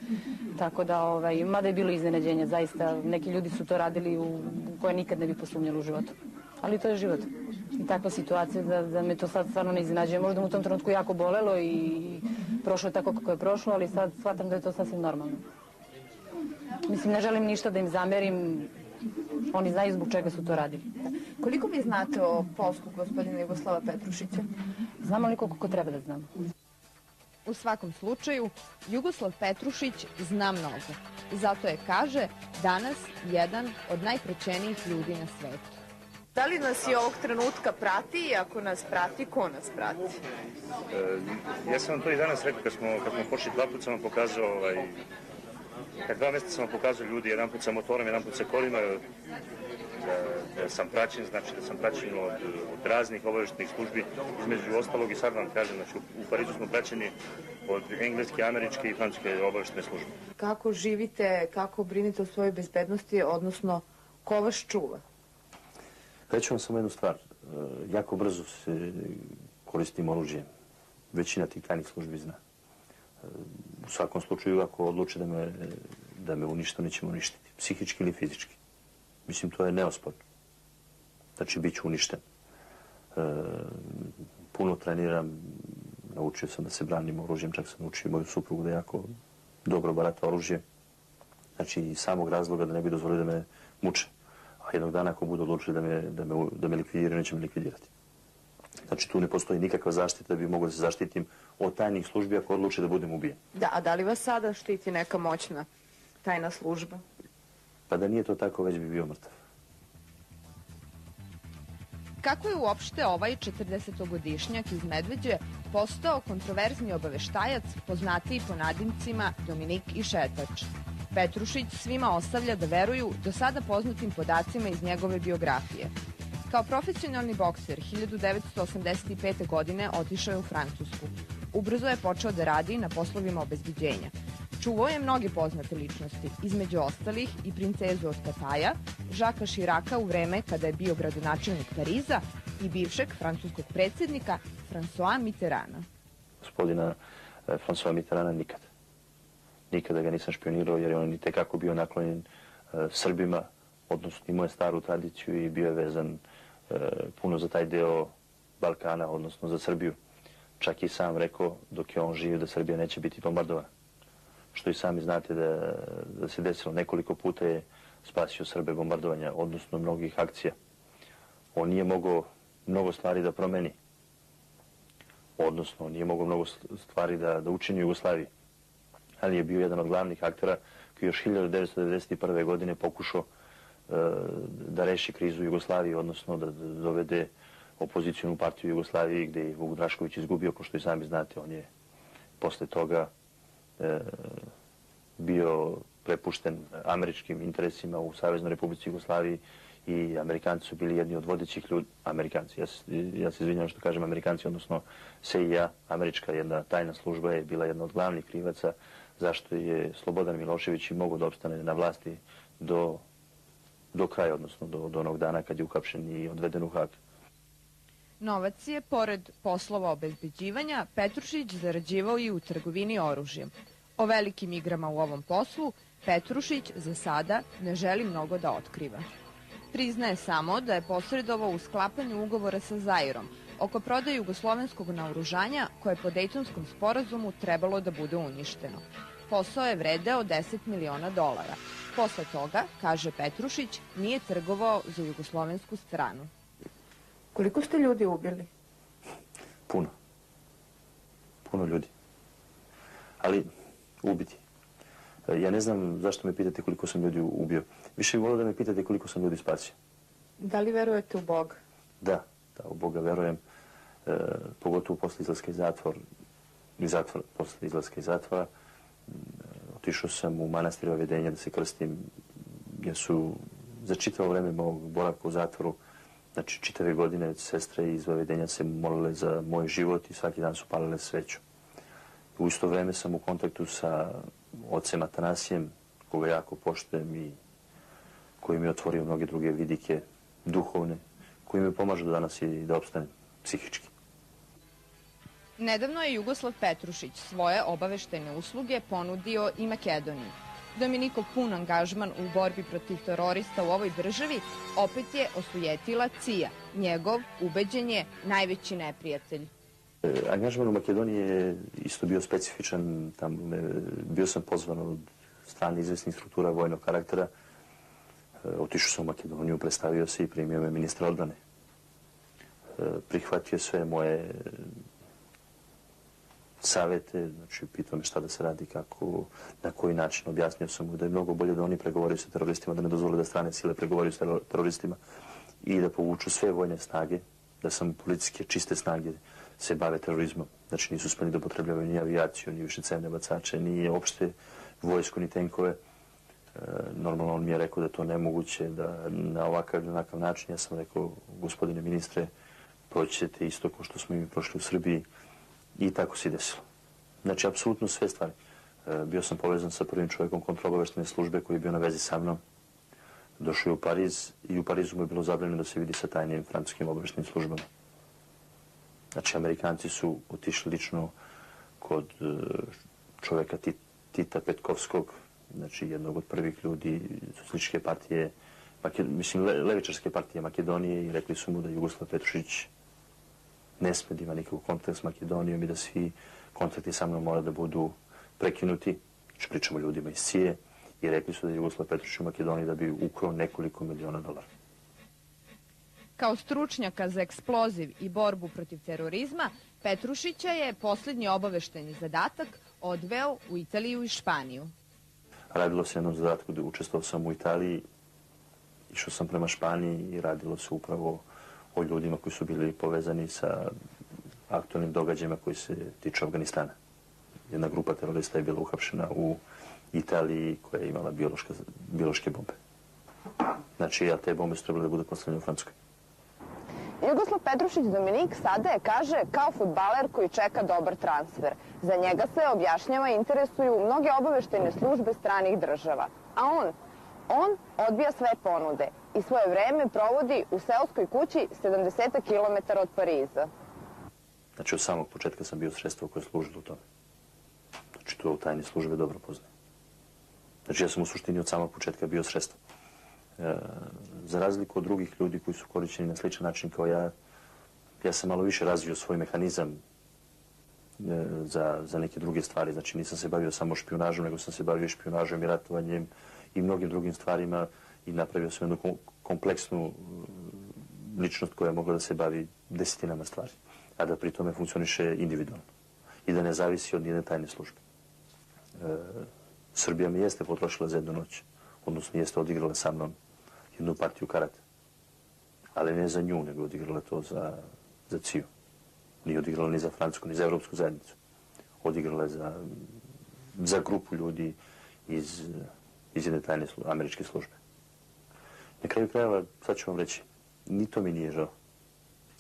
tako da, mada je bilo iznenađenja, zaista, neki ljudi su to radili u koje nikad ne bi posumnjali u životu. Ali to je život. I takva situacija da me to sad stvarno ne iznenađuje. Možda mu u tom trenutku jako bolelo i prošlo je tako kako je prošlo, ali sad shvatam da je to sasvim normalno. Mislim, ne želim ništa da im zamerim. Oni znaju zbog čega su to radili. Koliko vi znate o poslu gospodina Jugoslava Petrušića? Znam onoliko koliko treba da znam. U svakom slučaju, Jugoslav Petrušić zna mnogo. Zato je, kaže, danas jedan od najpraćenijih ljudi na svetu. Da li nas i ovog trenutka prati i ako nas prati, ko nas prati? Ja sam vam to i danas rekao kad smo pošli 2 puta sam vam pokazao kad 2 mjeseca sam vam pokazao ljudi, jedan put sa motorom, jedan put sa kolima, da sam praćen, znači da sam praćen od raznih obavještajnih službi, između ostalog i sad vam kažem, znači u Parizu smo praćeni od engleske, američke i francuske obavještajne službe. Kako živite, kako brinite o svojoj bezbednosti, odnosno ko vas čuva? Reći vam samo jednu stvar, jako brzo se koristim oružjem, većina tih tajnih službi zna. U svakom slučaju, ako odluče da me unište, neće me uništiti, psihički ili fizički. Mislim, to je neosporno. Znači, bit ću uništen. Puno treniram, naučio sam da se branim oružjem, čak sam naučio moju suprugu da jako dobro barata oružje. Znači, iz samog razloga da ne bi dozvolio da me muče. A jednog dana ako budu odlučili da me likvidiraju, neće me likvidirati. Znači, tu ne postoji nikakva zaštita da bi mogao da se zaštitim od tajnih službi ako odluče da budem ubijen. Da, a da li vas sada štiti neka moćna tajna služba? Pa da nije to tako, već bi bio mrtav. Kako je uopšte ovaj 40-godišnjak iz Medveđe postao kontroverzni obaveštajac, poznatiji po nadimcima Dominik i Šetač? Petrušić svima ostavlja da veruju do sada poznatim podacima iz njegove biografije. Kao profesionalni bokser 1985. godine otišao je u Francusku. Ubrzo je počeo da radi na poslovima obezbeđenja. Čuvao je mnoge poznate ličnosti, između ostalih i princezu od Kataja, Žaka Širaka u vreme kada je bio gradonačelnik Pariza i bivšeg francuskog predsjednika François Mitterranda. Gospodina François Mitterranda nikada. Nikada ga nisam špionirao jer je on i tekako bio naklonjen Srbima, odnosno imao je staru tradiciju i bio je vezan puno za taj deo Balkana, odnosno za Srbiju. čak i sam rekao dok je on živio da Srbija neće biti bombardovana. Što i sami znate da se desilo nekoliko puta je spasio Srbe bombardovanja, odnosno mnogih akcija. On nije mogao mnogo stvari da promeni, odnosno nije mogao mnogo stvari da učini u Jugoslaviji, ali je bio jedan od glavnih aktera koji još 1991. godine pokušao da reši krizu u Jugoslaviji, odnosno da dovede opozicijonu partiju u Jugoslaviji gdje je Vuk Drašković izgubio, kao što i sami znate, on je posle toga bio prepušten američkim interesima u Saveznoj Republici Jugoslaviji i Amerikanci su bili jedni od vodećih ljudi, Amerikanci, ja se izvinjam što kažem Amerikanci, odnosno CIA, američka jedna tajna služba je bila jedna od glavnih krivaca zašto je Slobodan Milošević i mogao da opstane na vlasti do kraja, odnosno do onog dana kad je uhapšen i odveden u Hag. Novac je, pored poslova obezbeđivanja, Petrušić zarađivao i u trgovini oružjem. O velikim igrama u ovom poslu Petrušić za sada ne želi mnogo da otkriva. Priznaje samo da je posredovao u sklapanju ugovora sa Zairom oko prodaje jugoslovenskog naoružanja koje po Dejtonskom sporazumu trebalo da bude uništeno. Posao je vredeo $10 miliona. Posle toga, kaže Petrušić, nije trgovao za jugoslovensku stranu. Koliko ste ljudi ubili? Puno. Puno ljudi. Ali ubiti. Ja ne znam zašto me pitate koliko sam ljudi ubio. Više bih volio da me pitate koliko sam ljudi spasio. Da li verujete u Boga? Da, u Boga verujem. Pogotovo posle izlaska iz zatvora. Otišao sam u manastir Vavedenja da se krstim, jer su za čitavo vreme mog boravka u zatvoru, znači čitave godine, sestre iz Vavedenja se molile za moj život i svaki dan su palile sveću. U isto vreme sam u kontaktu sa ocem Atanasijem, koga jako poštujem i koji mi je otvorio mnoge druge vidike duhovne, koji mi pomažu da danas i da opstanem psihički. Nedavno je Jugoslav Petrušić svoje obaveštajne usluge ponudio i Makedoniji. Dominikov pun angažman u borbi protiv terorista u ovoj državi opet je osujetila CIA, njegov, ubeđen je, najveći neprijatelj. Angažman u Makedoniji je isto bio specifičan. Bio sam pozvan od strane izvesnih struktura vojnog karaktera. Otišao sam u Makedoniju, predstavio se i primio me ministra odbrane. Prihvatio sve moje savete, znači pitao me šta da se radi, kako, na koji način. Objasnio sam mu da je mnogo bolje da oni pregovaraju sa teroristima, da ne dozvole da strane sile pregovaraju sa teroristima i da povuču sve vojne snage, da samo policijske čiste snage se bave terorizmom. Znači nisu smeli da upotrebljavaju ni avijaciju, ni višecevne bacače, ni opšte vojsku, ni tenkove. Normalno on mi je rekao da je to nemoguće, da na ovakav način. Ja sam rekao, gospodine ministre, proći ćete isto kao što smo i mi prošli u Srbiji. I tako se i desilo. Znači, apsolutno sve stvari. Bio sam povezan sa prvim čovjekom kontrol-obaveštajne službe koji je bio na vezi sa mnom. Došao je u Pariz i u Parizu mu je bilo zabranjeno da se vidi sa tajnim francuskim obaveštajnim službama. Znači, Amerikanci su otišli lično kod čovjeka Tita Petkovskog, znači jednog od prvih ljudi socijalističke partije, mislim, levičarske partije Makedonije i rekli su mu da Jugoslav Petrušić ne sme da ima nikakvog kontakta s Makedonijom i da svi kontakti sa mnom mora da budu prekinuti. Znači, pričamo o ljudima iz CIA i rekli su da je Jugoslav Petrušić u Makedoniji da bi ukrao nekoliko miliona dolara. Kao stručnjaka za eksploziv i borbu protiv terorizma, Petrušića je posljednji obaveštajni zadatak odveo u Italiju i Španiju. Radilo se jednom zadatku da učestvovao sam u Italiji, išao sam prema Španiji i radilo se upravo o ljudima koji su bili povezani sa aktualnim događajima koji se tiču Afganistana. Jedna grupa terorista je bila uhapšena u Italiji koja je imala biološke bombe. Znači, te bombe su trebali da budu postavljene u Francuskoj. Jugoslav Petrušić Dominik sada je, kaže, kao fudbaler koji čeka dobar transfer. Za njega se, objašnjava, interesuju mnoge obaveštajne službe stranih država. A on odbija sve ponude i svoje vreme provodi u seoskoj kući 70 km od Pariza. Znači, od samog početka sam bio sredstvo koje je služilo u tome. Znači, to u tajne službe dobro poznajem. Znači, ja sam u suštini od samog početka bio sredstvo. Za razliku od drugih ljudi koji su korišćeni na sličan način kao ja sam malo više razvio svoj mehanizam za neke druge stvari. Znači nisam se bavio samo špijunažom, nego sam se bavio špijunažom i ratovanjem i mnogim drugim stvarima i napravio sam jednu kompleksnu ličnost koja je mogla da se bavi desetinama stvari, a da pri tome funkcioniše individualno i da ne zavisi od nijedne tajne službe. Srbija mi jeste potrošila za jednu noć, odnosno jeste odigrala sa mnom jednu partiju karata, ali ne za nju, nego odigrala to za CIA. Nije odigrala ni za Francusku, ni za Evropsku zajednicu. Odigrala je za grupu ljudi iz jedne tajne američke službe. Na kraju krajeva, sad ću vam reći, ni to mi nije žao.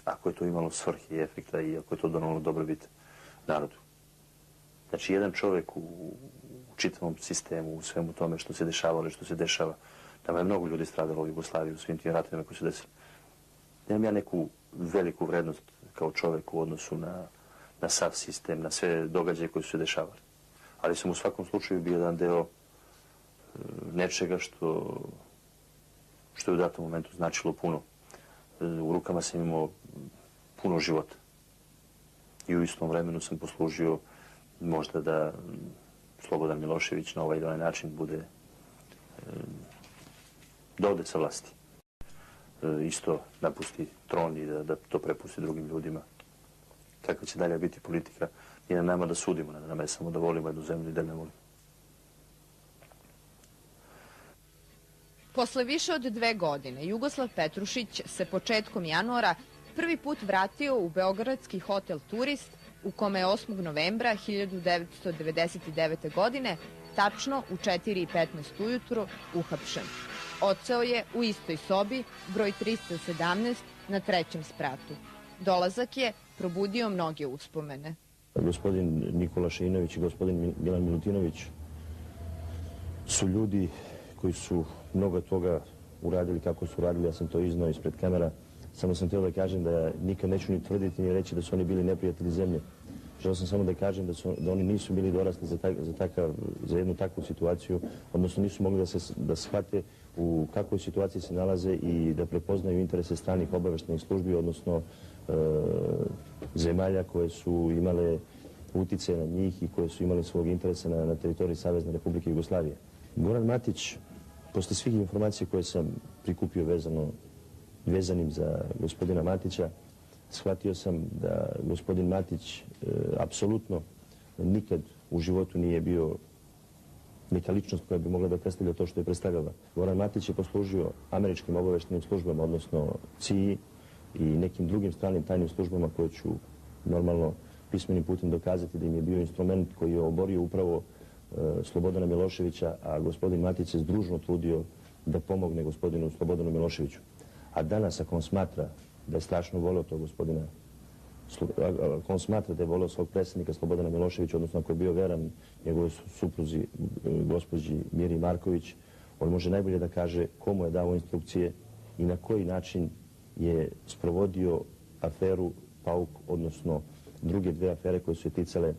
Ako je to imalo svrhe i efekta i ako je to donalo dobrobit narodu. Znači, jedan čovek u čitavom sistemu, u svemu tome što se dešavalo i što se dešava, tamo je mnogo ljudi stradalo u Jugoslaviji, u svim tim ratovima koji su desili. Nemam ja neku veliku vrednost kao čovek u odnosu na sav sistem, na sve događaje koji su se dešavali. Ali sam u svakom slučaju bio jedan deo nečega što je u datom momentu značilo puno. U rukama sam imao puno života. I u istom vremenu sam poslužio možda da Slobodan Milošević na ovaj ili onaj način bude da ode sa vlasti. Isto napusti tron i da to prepusti drugim ljudima. Kakva će dalje biti politika, nije na nama da sudimo, na nama je samo da volimo jednu zemlju i da ne volimo. Posle više od 2 godine, Jugoslav Petrušić se početkom januara prvi put vratio u beogradski hotel Turist, u kome je 8. novembra 1999. godine, tačno u 4:15 ujutru, uhapšen. Odseo je u istoj sobi, broj 317, na 3. spratu. Dolazak je probudio mnoge uspomene. Gospodin Nikola Šeinović i gospodin Milan Milutinović su ljudi koji su mnogo toga uradili kako su uradili, ja sam to iznao ispred kamera. Samo sam htio da kažem da nikad neću ni tvrditi ni reći da su oni bili neprijatelji zemlje. Želeo sam samo da kažem da oni nisu bili dorasli za jednu takvu situaciju, odnosno nisu mogli da shvate u kakvoj situaciji se nalaze i da prepoznaju interese stranih obaveštajnih službi, odnosno zemalja koje su imale utice na njih i koje su imale svog interesa na teritoriji Savezne Republike Jugoslavije. Goran Matić, posle svih informacija koje sam prikupio vezanim za gospodina Matića, shvatio sam da gospodin Matić apsolutno nikad u životu nije bio neka ličnost koja bi mogla da predstavlja to što je predstavljala. Goran Matić je poslužio američkim obaveštajnim službama, odnosno CIA i nekim drugim stranim tajnim službama koje ću normalno pismenim putem dokazati da im je bio instrument koji je oborio upravo Slobodana Miloševića, a gospodin Matić se združno trudio da pomogne gospodinu Slobodanu Miloševiću. A danas, ako on smatra da je strašno voleo tog gospodina, ako on smatra da je voleo svog predsjednika Slobodana Miloševića, odnosno ako je bio veran njegovoj supruzi, gospođi Miri Marković, on može najbolje da kaže komu je dao instrukcije i na koji način je sprovodio aferu Pauk, odnosno druge 2 afere koje su je ticale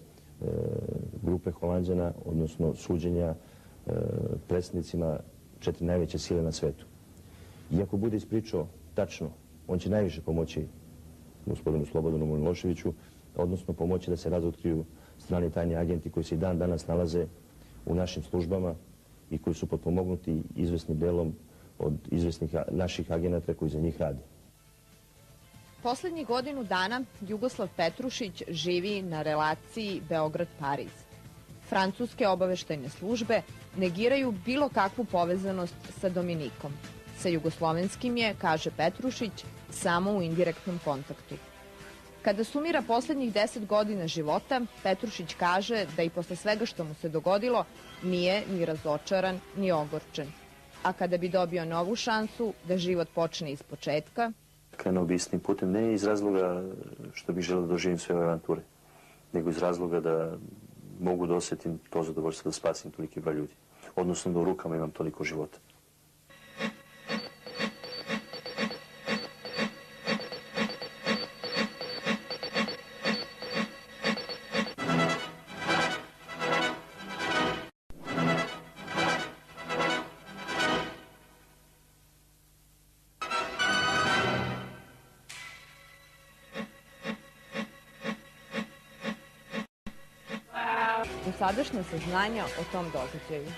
grupe Holanđana, odnosno suđenja predsjednicima 4 najveće sile na svetu. I ako bude ispričao tačno, on će najviše pomoći gospodinu Slobodanu Miloševiću, odnosno pomoći da se razotkriju strani tajni agenti koji se i dan danas nalaze u našim službama i koji su potpomognuti izvesnim delom od izvesnih naših agenata koji za njih rade. Poslednjih godinu dana Jugoslav Petrušić živi na relaciji Beograd-Pariz. Francuske obaveštajne službe negiraju bilo kakvu povezanost sa Dominikom. Sa jugoslovenskim je, kaže Petrušić, samo u indirektnom kontaktu. Kada sumira poslednjih 10 godina života, Petrušić kaže da i posle svega što mu se dogodilo nije ni razočaran ni ogorčen. A kada bi dobio novu šansu da život počne iz početka, krenuo bi istnim putem, ne iz razloga što bih želeo da doživim sve ove avanture, nego iz razloga da mogu da osjetim to zadovoljstvo da spasim toliki broj ljudi. Odnosno da u rukama imam toliko života. dosadašnja saznanja o tom događaju?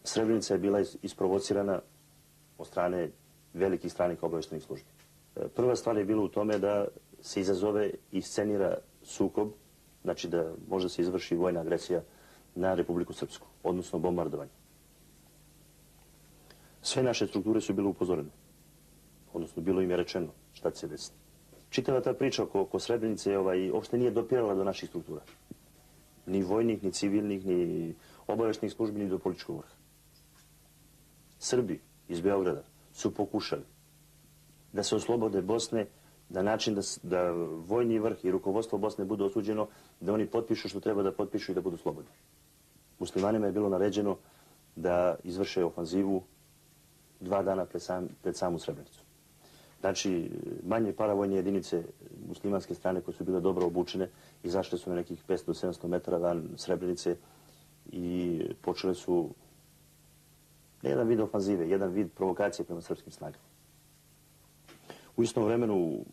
Srebrenica je bila isprovocirana od strane velikih stranih obavještajnih službi. Prva stvar je bila u tome da se izazove i scenira sukob, znači da može se izvrši vojna agresija na Republiku Srpsku, odnosno bombardovanje. Sve naše strukture su bile upozorene, odnosno bilo im je rečeno šta će se desiti. Čitava ta priča oko Srebrenice uopšte nije dopirala do naših struktura. Ni vojnih, ni civilnih, ni obavještajnih službi, ni do političkog vrha. Srbi iz Beograda su pokušali da se oslobode Bosne na način da vojni vrh i rukovodstvo Bosne bude osuđeno, da oni potpišu što treba da potpišu i da budu slobodni. Muslimanima je bilo naređeno da izvrše ofanzivu 2 dana pred samu Srebrenicu. Znači, manje paravojne jedinice muslimanske strane koje su bile dobro obučene izašle su na nekih 500 do 700 metara van Srebrenice i počele su ne jedan vid ofanzive, jedan vid provokacije prema srpskim snagama. U istom vremenu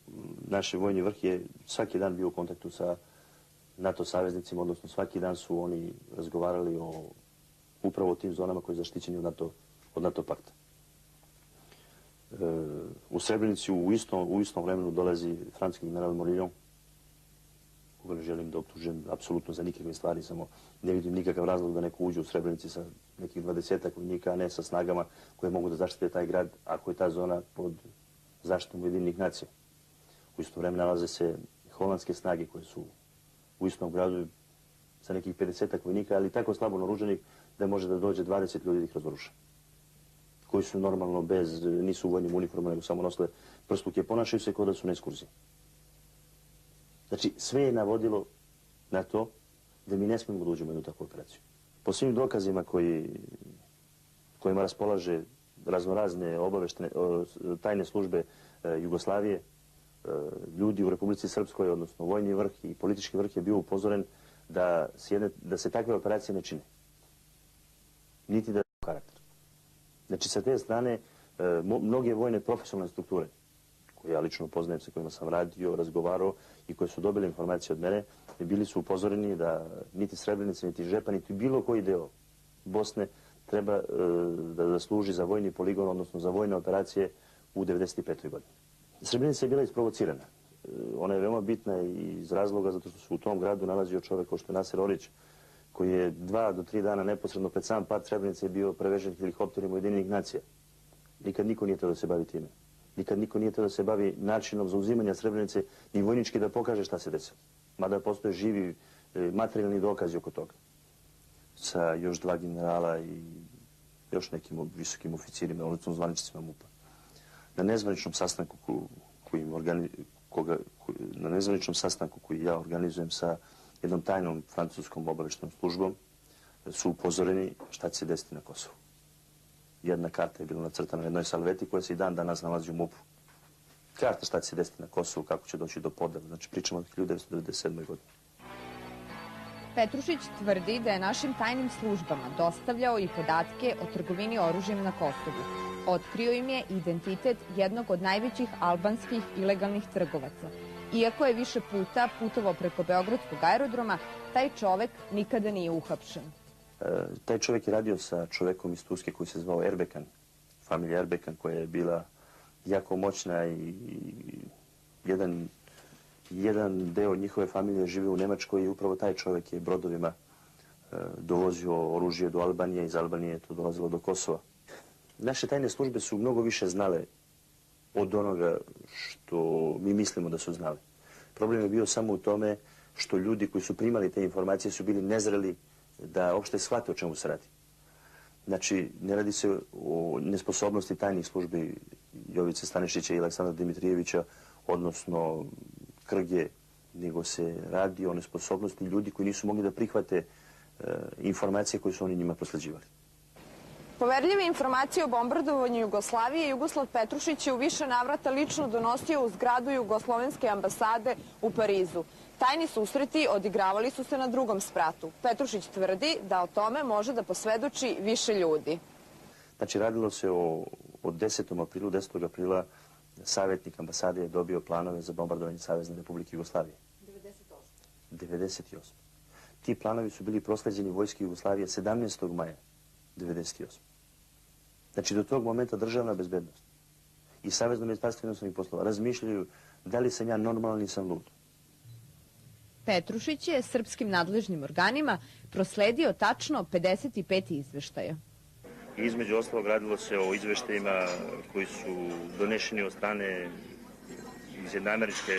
naš vojni vrh je svaki dan bio u kontaktu sa NATO saveznicima, odnosno svaki dan su oni razgovarali upravo o tim zonama koje je zaštićeni od NATO pakta. U Srebrenici u istom vremenu dolazi francuski general Morillon, koga ne želim da optužujem apsolutno za nikakve stvari, samo ne vidim nikakav razlog da neko uđe u Srebrenici sa nekih 20-ak vojnika, a ne sa snagama koje mogu da zaštite taj grad ako je ta zona pod zaštitom Ujedinjenih nacija. U isto vreme nalaze se holandske snage koje su u istom gradu sa nekih 50-ak vojnika, ali tako slabo naoružanih da može da dođe 20 ljudi da ih razoruša. Koji su normalno nisu u vojnim uniformama, nego samo nosile prsluke, ponašaju se kao da su na ekskurziji. Znači, sve je navodilo na to da mi ne smijemo da uđemo u jednu takvu operaciju. Po svim dokazima kojima raspolaže raznorazne tajne službe Jugoslavije, ljudi u Republici Srpskoj, odnosno vojni vrh i politički vrh je bio upozoren da se takve operacije ne čine. Niti da je karakter. Znači, sa te strane, mnoge vojne profesionalne strukture, koje ja lično poznajem, sa kojima sam radio, razgovarao i koje su dobili informacije od mene, bili su upozoreni da niti Srebrenica, niti Žepa, niti bilo koji deo Bosne treba da služi za vojni poligon, odnosno za vojne operacije u 1995. godini. Srebrenica je bila isprovocirana. Ona je veoma bitna iz razloga zato što se u tom gradu nalazio čovjek kao što je Naser Orić, koji je 2 do 3 dana neposredno pred sam pad Srebrenice bio prevežen helikopterima Ujedinjenih nacija. Nikad niko nije teo da se bavi time. Nikad niko nije teo da se bavi načinom zauzimanja Srebrenice ni vojnički da pokaže šta se desilo. Mada postoje živi materijalni dokazi oko toga. Sa još 2 generala i još nekim visokim oficirima, odnosno zvaničnicima MUP-a. Na nezvaničnom sastanku koji ja organizujem sa jednom tajnom francuskom obavještajnom službom su upozoreni šta će se desiti na Kosovu. Jedna karta je bila nacrtana na jednoj salveti koja se i dan danas nalazi u MUP-u. Karta šta će se desiti na Kosovu, kako će doći do podela. Znači, pričamo od 1997. godine. Petrušić tvrdi da je našim tajnim službama dostavljao i podatke o trgovini oružjem na Kosovu. Otkrio im je identitet jednog od najvećih albanskih ilegalnih trgovaca. Iako je više puta putovao preko Beogradskog aerodroma, taj čovek nikada nije uhapšen. Taj čovjek je radio sa čovekom iz Turske koji se zvao Erbekan, familija Erbekan, koja je bila jako moćna i jedan deo njihove familije žive u Nemačkoj i upravo taj čovjek je brodovima dovozio oružje do Albanije, iz Albanije je to dolazilo do Kosova. Naše tajne službe su mnogo više znale od onoga što mi mislimo da su znali. Problem je bio samo u tome što ljudi koji su primali te informacije su bili nezreli da uopšte shvate o čemu se radi. Znači, ne radi se o nesposobnosti tajnih službi Jovice Stanišića i Aleksandra Dimitrijevića, odnosno Krge, nego se radi o nesposobnosti ljudi koji nisu mogli da prihvate informacije koje su oni njima prosleđivali. Poverljive informacije o bombardovanju Jugoslavije Jugoslav Petrušić je u više navrata lično donosio u zgradu Jugoslovenske ambasade u Parizu. Tajni susreti odigravali su se na drugom spratu. Petrušić tvrdi da o tome može da posvedoči više ljudi. Znači, radilo se o 10. aprila savjetnik ambasade je dobio planove za bombardovanje Savezne Republike Jugoslavije. 98. ti planovi su bili prosleđeni Vojske Jugoslavije 17. maja 1998. Znači, do tog momenta državna bezbednost i Savezno ministarstvo inostranih poslova razmišljaju da li sam ja normalan ili sam lud. Petrušić je srpskim nadležnim organima prosledio tačno 55 izveštaja. Između ostalog radilo se o izveštajima koji su donešeni od strane iz jedne američke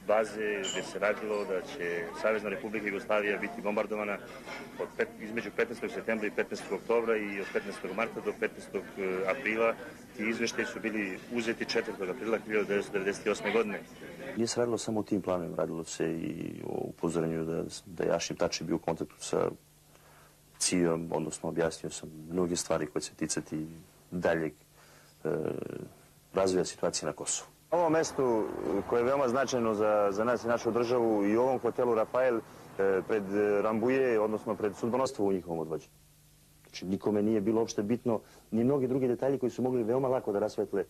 baze gdje se radilo da će Savezna Republika Jugoslavija biti bombardovana između 15. septembra i 15. oktobra i od 15. marta do 15. aprila. Ti izveštaji su bili uzeti 4. aprila 1998. godine. Nije se radilo samo o tim planovima, radilo se i o upozorenju da je Hašim Tači bio u kontaktu sa CIA-om, odnosno objasnio sam mnoge stvari koje će ticati daljeg razvoja situacije na Kosovu. Na ovom mestu koje je veoma značajno za nas i našu državu i u ovom hotelu Rafael pred Rambuje, odnosno pred sudbonostvo u njihovom odvođenju. Znači nikome nije bilo uopšte bitno ni mnogi drugi detalji koji su mogli veoma lako da rasvetle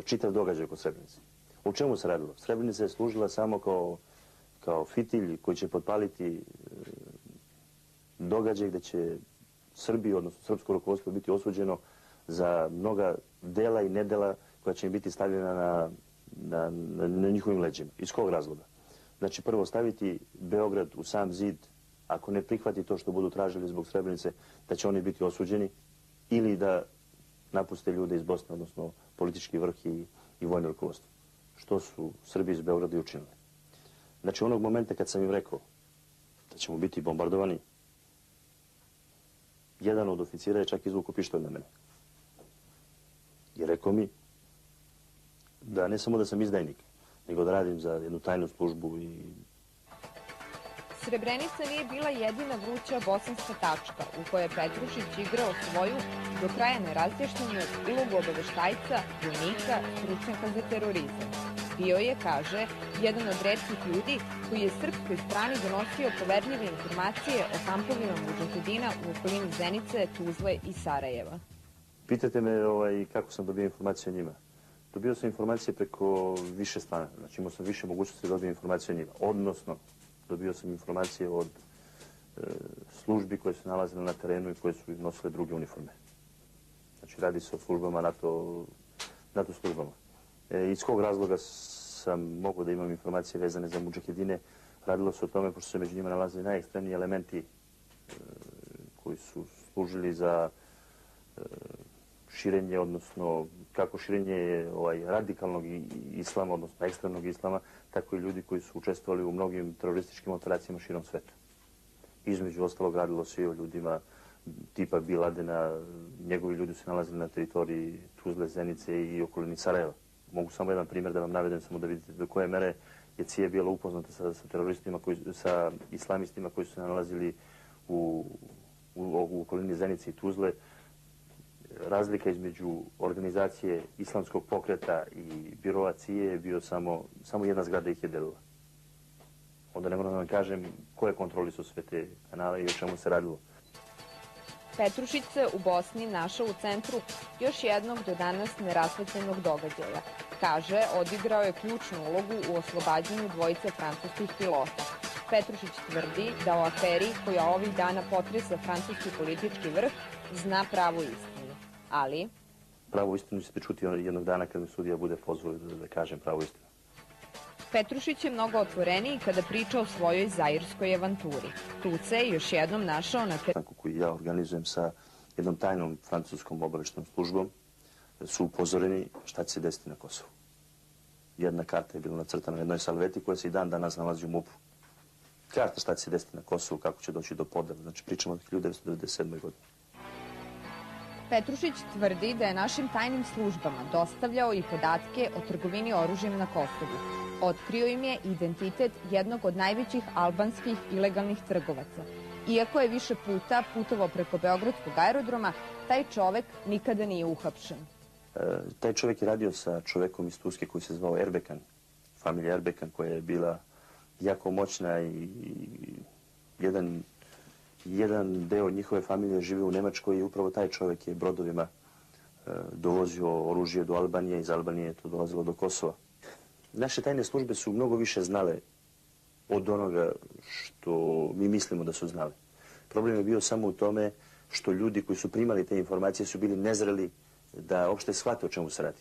čitav događaj oko Srebrenice. O čemu se radilo? Srebrenica je služila samo kao fitilj koji će potpaliti događaj gde će Srbiji, odnosno srpsko rukovodstvo, biti osuđeno za mnoga dela i nedela koja će im biti stavljena na njihovim leđima. Iz kog razloga? Znači, prvo staviti Beograd u sam zid, ako ne prihvati to što budu tražili zbog Srebrenice, da će oni biti osuđeni, ili da napuste ljude iz Bosne, odnosno politički vrh i vojno rukovodstvo. Što su Srbi iz Beograda i učinili. Znači, onog momenta kad sam im rekao da ćemo biti bombardovani, jedan od oficira je čak izvukao pištolj na mene. I rekao mi da ne samo da sam izdajnik, nego da radim za jednu tajnu službu i... Srebrenica nije bila jedina vruća bosanska tačka u kojoj je Petrušić igrao svoju, do kraja nerazjašnjenu, ulogu obaveštajca, vojnika, stručnjaka za terorizam. Bio je, kaže, jedan od retkih ljudi koji je srpskoj strani donosio poverljive informacije o kampovima mudžahedina u okolini Zenice, Tuzle i Sarajeva. Pitate me kako sam dobio informacije o njima. Dobio sam informacije preko više strana. Znači, imao sam više mogućnosti da dobijem informacije o njima. Odnosno, dobio sam informacije od službi koje su nalazile na terenu i koje su nosile druge uniforme. Znači, radi se o službama NATO službama. Iz kog razloga sam mogao da imam informacije vezane za mudžahedine? Radilo se o tome pošto se među njima nalazili najekstremniji elementi koji su služili za širenje, odnosno kako širenje radikalnog islama, odnosno ekstremnog islama, tako i ljudi koji su učestvovali u mnogim terorističkim operacijama širom sveta. Između ostalog radilo se i o ljudima tipa Bin Ladena, njegovi ljudi su nalazili na teritoriji Tuzle, Zenice i okolini Sarajeva. Mogu samo jedan primjer da vam navedem, samo da vidite do koje mere je CIA bila upoznata sa teroristima, sa islamistima koji su se nalazili u okolini Zenice i Tuzle. Razlika između organizacije islamskog pokreta i biroa CIA je bio samo jedna zgrada ih je delila. Onda ne moram da vam kažem koje kontroli su sve te kanale i o čemu se radilo. Petrušić se u Bosni našao u centru još jednog do danas nerasvetljenog događaja. Kaže, odigrao je ključnu ulogu u oslobađanju dvojice francuskih pilota. Petrušić tvrdi da o aferi koja ovih dana potresa francuski politički vrh zna pravu istinu. Ali... Pravu istinu ćete čuti jednog dana kad mi sudija bude pozvao da kažem pravu istinu. Petrušić je mnogo otvoreniji kada priča o svojoj zairskoj avanturi. Tu se još jednom našao na sastanku koji ja organizujem sa jednom tajnom francuskom obaveštajnom službom su upozoreni šta će se desiti na Kosovu. Jedna karta je bila nacrtana na jednoj salveti koja se i dan danas nalazi u MUP-u. Karta šta će se desiti na Kosovu, kako će doći do podela. Znači pričamo od 1997. godine. Petrušić tvrdi da je našim tajnim službama dostavljao i podatke o trgovini oružjem na Kosovu. Otkrio im je identitet jednog od najvećih albanskih ilegalnih trgovaca. Iako je više puta putovao preko Beogradskog aerodroma, taj čovek nikada nije uhapšen. Taj čovek je radio sa čovekom iz Turske koji se zvao Erbekan, familija Erbekan, koja je bila jako moćna i jedan deo njihove familije žive u Nemačkoj i upravo taj čovek je brodovima dovozio oružje do Albanije, iz Albanije je to dolazilo do Kosova. Naše tajne službe su mnogo više znale od onoga što mi mislimo da su znali. Problem je bio samo u tome što ljudi koji su primali te informacije su bili nezreli da uopšte shvate o čemu se radi.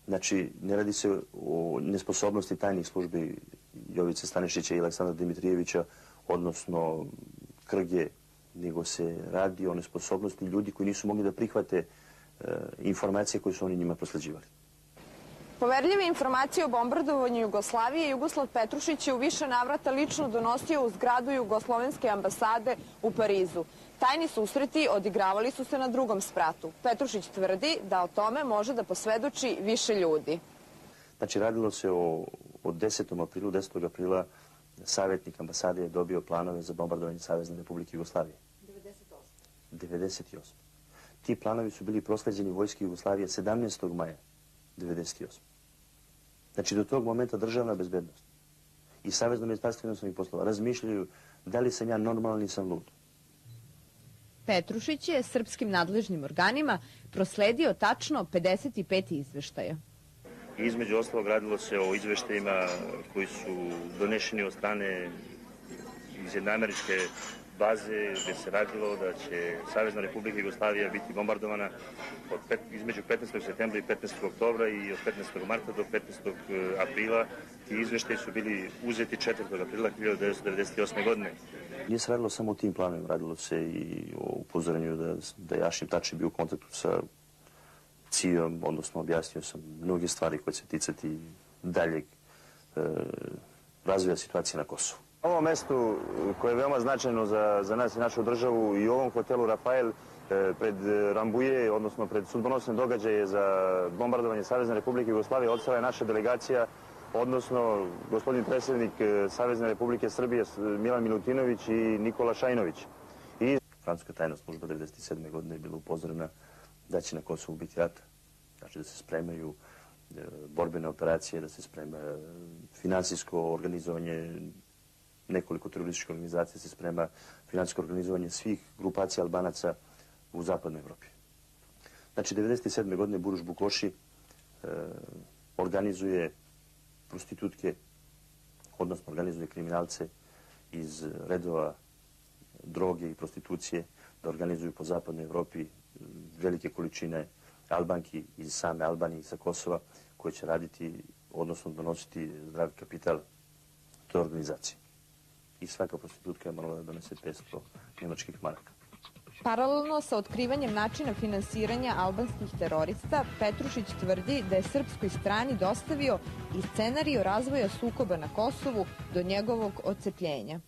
Znači, ne radi se o nesposobnosti tajnih službi Jovice Stanišića i Aleksandra Dimitrijevića, odnosno Krge, nego se radi o nesposobnosti ljudi koji nisu mogli da prihvate informacije koje su oni njima prosleđivali. Poverljive informacije o bombardovanju Jugoslavije Jugoslav Petrušić je u više navrata lično donosio u zgradu Jugoslovenske ambasade u Parizu. Tajni susreti odigravali su se na drugom spratu. Petrušić tvrdi da o tome može da posvedoči više ljudi. Znači, radilo se o 10. aprilu. 10. aprila savjetnik ambasade je dobio planove za bombardovanje Savezne Republike Jugoslavije. 98. Ti planovi su bili prosleđeni vojske Jugoslavije 17. maja 98. Znači, do tog momenta državna bezbednost i Savezno ministarstvo inostranih poslova razmišljaju da li sam ja normalan ili sam lud. Petrušić je srpskim nadležnim organima prosledio tačno 55 izveštaja. Između ostalog radilo se o izveštajima koji su donešeni od strane iz jedne američke baze gdje se radilo da će Savezna Republika Jugoslavija biti bombardovana između 15. septembra i 15. oktobra i od 15. marta do 15. aprila. Ti izveštaji su bili uzeti 4. aprila 1998. godine. Nije se radilo samo o tim planovima, radilo se i o upozorenju da je Hašim Tači bio u kontaktu sa CIA-om, odnosno objasnio sam mnoge stvari koje će ticati daljeg razvoja situacije na Kosovu. Na ovom mestu koje je veoma značajno za nas i našu državu i u ovom hotelu Rafael pred Rambuje, odnosno pred sudbonosne događaje za bombardovanje Savezne Republike Jugoslavije odstala je naša delegacija, odnosno gospodin predsjednik Savezne Republike Srbije Milan Milutinović i Nikola Šajinović. I francuska tajna služba 1997. godine je bila upozorena da će na Kosovu biti rat, znači da se spremaju borbene operacije, da se sprema finansijsko organizovanje nekoliko terorističkih organizacija, se sprema finansijsko organizovanje svih grupacija Albanaca u zapadnoj Evropi. Znači, 1997. godine Buruš Bukoši organizuje prostitutke, odnosno organizuje kriminalce iz redova droge i prostitucije, da organizuju po zapadnoj Evropi velike količine Albanki iz same Albanije i sa Kosova, koje će raditi, odnosno donositi zdravi kapital toj organizaciji. I svaka prostitutka je morala da donese 500 njemačkih maraka. Paralelno sa otkrivanjem načina finansiranja albanskih terorista, Petrušić tvrdi da je srpskoj strani dostavio i scenariju razvoja sukoba na Kosovu do njegovog odcepljenja.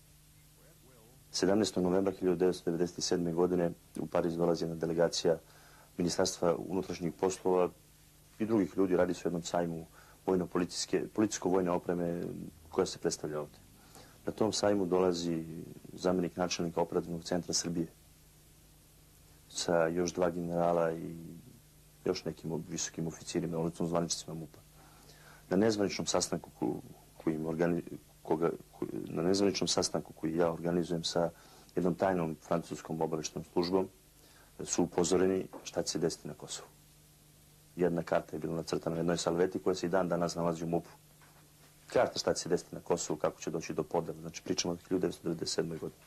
17. novembra 1997. godine u Pariz dolazi jedna delegacija Ministarstva unutrašnjih poslova i drugih ljudi. Radi se o jednom sajmu policijsko-vojne opreme koja se predstavlja ovdje. Na tom sajmu dolazi zamjenik načelnika operativnog centra Srbije sa još 2 generala i još nekim visokim oficirima, odnosno zvaničnicima MUP-a. Na nezvaničnom sastanku koji ja organizujem sa jednom tajnom francuskom obaveštajnom službom su upozoreni šta će se desiti na Kosovu. Jedna karta je bila nacrtana na jednoj salveti koja se i dan danas nalazi u MUP-u. Karta šta će se desiti na Kosovu, kako će doći do podela. Znači, pričamo od 1997. godine.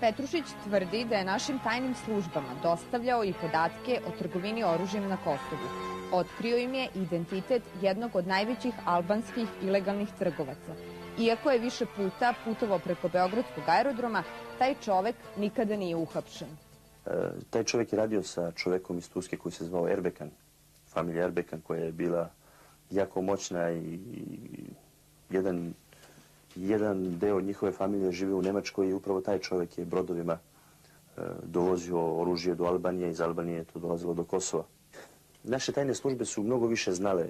Petrušić tvrdi da je našim tajnim službama dostavljao i podatke o trgovini oružjem na Kosovu. Otkrio im je identitet jednog od najvećih albanskih ilegalnih trgovaca. Iako je više puta putovao preko Beogradskog aerodroma, taj čovek nikada nije uhapšen. Taj čovek je radio sa čovekom iz Turske koji se zvao Erbekan, familija Erbekan, koja je bila jako moćna i jedan deo njihove familije žive u Nemačkoj i upravo taj čovek je brodovima dovozio oružje do Albanije, iz Albanije je to dolazilo do Kosova. Naše tajne službe su mnogo više znale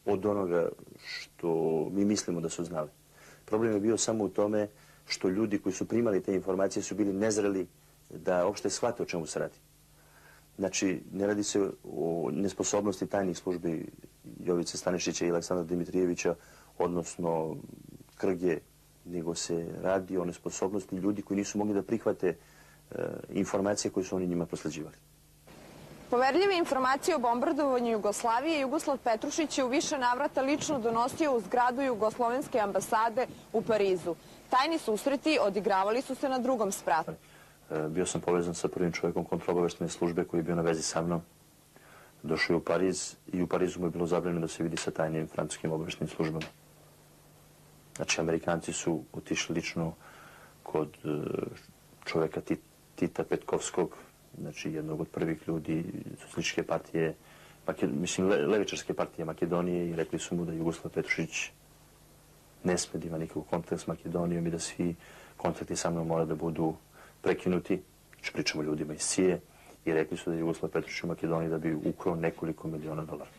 od onoga što mi mislimo da su znali. Problem je bio samo u tome što ljudi koji su primali te informacije su bili nezreli da uopšte shvate o čemu se radi. Znači, ne radi se o nesposobnosti tajnih službi Jovice Stanišića i Aleksandra Dimitrijevića, odnosno Krge, nego se radi o nesposobnosti ljudi koji nisu mogli da prihvate informacije koje su oni njima prosleđivali. Poverljive informacije o bombardovanju Jugoslavije Jugoslav Petrušić je u više navrata lično donosio u zgradu Jugoslovenske ambasade u Parizu. Tajni susreti odigravali su se na drugom spratu. Bio sam povezan sa prvim čovjekom kontraobaveštajne službe koji je bio na vezi sa mnom. Došao je u Pariz i u Parizu mu je bilo zabranjeno da se vidi sa tajnim francuskim obaveštajnim službama. Znači, Amerikanci su otišli lično kod čovjeka Tita Petkovskog, znači jednog od prvih ljudi socijalističke partije, mislim levičarske partije Makedonije, i rekli su mu da Jugoslav Petrušić ne sme da ima nikakvog kontakta s Makedonijom i da svi kontakti sa mnom mora da budu prekinuti. Znači, pričamo o ljudima iz CIA, i rekli su da je Jugoslav Petrušić u Makedoniji da bi ukrao nekoliko miliona dolara.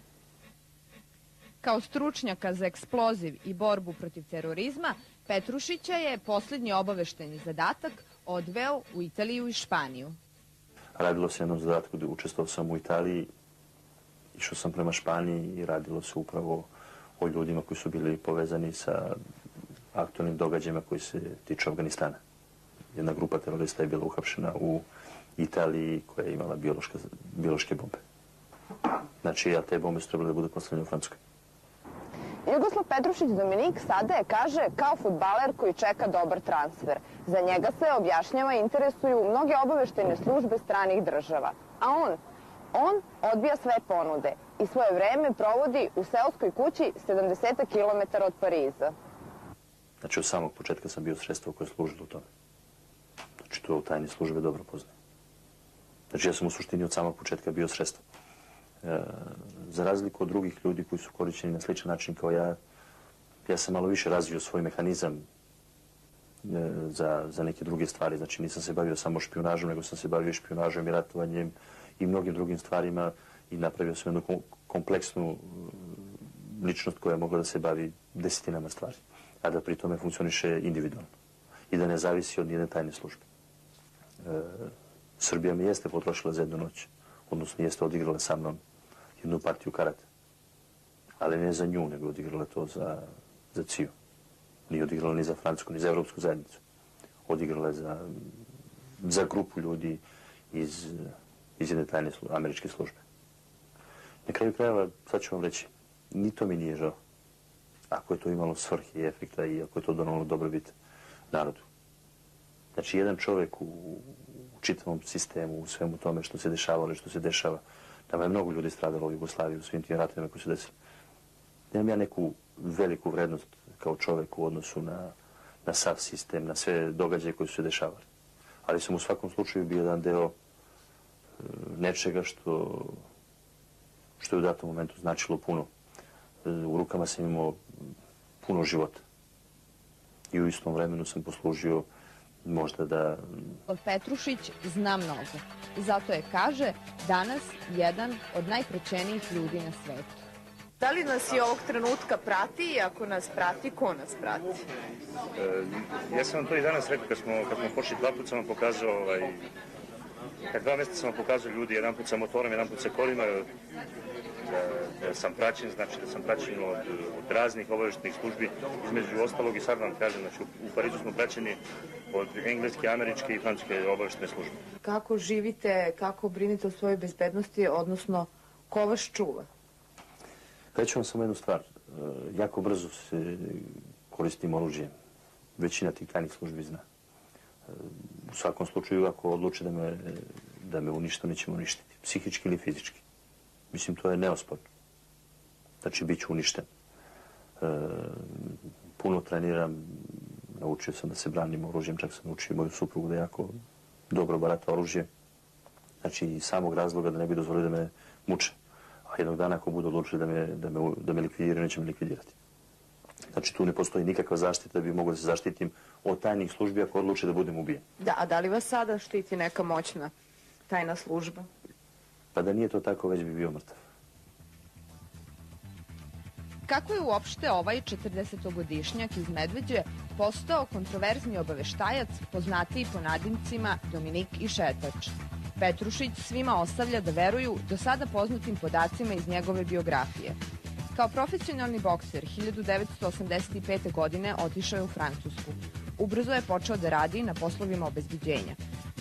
Kao stručnjaka za eksploziv i borbu protiv terorizma, Petrušića je posljednji obaveštajni zadatak odveo u Italiju i Španiju. Radilo se jednom zadatku, učestvovao sam u Italiji, išao sam prema Španiji i radilo se upravo o ljudima koji su bili povezani sa aktualnim događajima koji se tiču Afganistana. Jedna grupa terorista je bila uhapšena u Italiji koja je imala biološke bombe. Znači, a te bombe su trebali da budu postavljene u Francuskoj. Jugoslav Petrušić Dominik sada je, kaže, kao fudbaler koji čeka dobar transfer. Za njega se, objašnjava, interesuju mnoge obaveštajne službe stranih država. A on odbija sve ponude i svoje vreme provodi u seoskoj kući 70 km od Pariza. Znači, od samog početka sam bio sredstvo koje je služilo u tome. Znači, to u tajne službe dobro poznajem. Znači, ja sam u suštini od samog početka bio sredstvo. Za razliku od drugih ljudi koji su korišćeni na sličan način kao ja sam malo više razvio svoj mehanizam za neke druge stvari. Znači, nisam se bavio samo špijunažom, nego sam se bavio špijunažom i ratovanjem i mnogim drugim stvarima i napravio sam jednu kompleksnu ličnost koja je mogla da se bavi desetinama stvari, a da pri tome funkcioniše individualno i da ne zavisi od nijedne tajne službe. Srbija mi jeste potrošila za jednu noć, odnosno jeste odigrala sa mnom jednu partiju karate. Ali ne za nju, nego odigrala to za CIA. Nije odigrala ni za Francusku, ni za Evropsku zajednicu. Odigrala je za grupu ljudi iz jedne tajne američke službe. Na kraju krajeva, sad ću vam reći, ni to mi nije žao. Ako je to imalo svrhe i efekta i ako je to donalo dobrobit narodu. Znači, jedan čovjek u čitavom sistemu, u svemu tome što se dešavalo i što se dešava, tamo je mnogo ljudi stradalo u Jugoslaviji, u svim tim ratovima koji su desili. Nemam ja neku veliku vrednost kao čovjek u odnosu na sav sistem, na sve događaje koji su se dešavali. Ali sam u svakom slučaju bio jedan deo nečega što je u datom momentu značilo puno. U rukama sam imao puno života. I u istom vremenu sam poslužio možda da... Petrušić zna mnogo. Zato je, kaže, danas jedan od najpraćenijih ljudi na svetu. Da li nas i ovog trenutka prati i ako nas prati, ko nas prati? Ja sam vam to i danas rekao kad smo pošli, dva put sam vam pokazao, kad 2 mjeseca sam vam pokazao ljudi, jedan put sa motorom, jedan put sa kolima, da sam praćen, znači da sam praćen od raznih obavještajnih službi, između ostalog i sad vam kažem, znači u Parizu smo praćeni od engleske, američke i francuske obavještajne službe. Kako živite, kako brinite o svojoj bezbednosti, odnosno ko vas čuva? Reći vam samo jednu stvar. Jako brzo se koristim oružjem. Većina tih tajnih službi zna. U svakom slučaju, ako odluče da me unište, neće me uništiti. Psihički ili fizički. Mislim, to je neosporno. Znači, bit ću uništen. Puno treniram. Naučio sam da se branim oružjem. Čak sam naučio moju suprugu da jako dobro barata oružje. Znači, iz samog razloga da ne bi dozvolio da me muče. A jednog dana ako budu odlučili da me likvidiraju, neće me likvidirati. Znači, tu ne postoji nikakva zaštita da bi mogao da se zaštitim od tajnih službi ako odluče da budem ubijen. Da, a da li vas sada štiti neka moćna tajna služba? Pa da nije to tako, već bi bio mrtav. Kako je uopšte ovaj 40-godišnjak iz Medveđe postao kontroverzni obaveštajac, poznatiji po nadimcima Dominik i Šetač? Petrušić svima ostavlja da veruju do sada poznatim podacima iz njegove biografije. Kao profesionalni bokser 1985. godine otišao je u Francusku. Ubrzo je počeo da radi na poslovima obezbeđenja.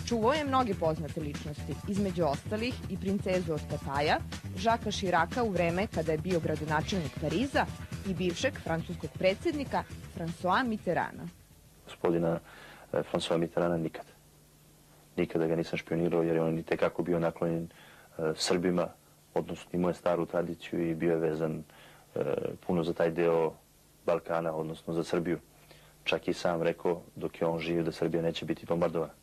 Čuvao je mnoge poznate ličnosti, između ostalih i princezu od Kataja, Žaka Širaka u vreme kada je bio gradonačelnik Pariza i bivšeg francuskog predsjednika François Mitterranda. Gospodina François Mitterranda nikad. Nikada ga nisam špionirao jer je on itekako bio naklonjen Srbima, odnosno imao je staru tradiciju i bio je vezan puno za taj deo Balkana, odnosno za Srbiju. Čak i sam rekao dok je on živ da Srbija neće biti bombardovana.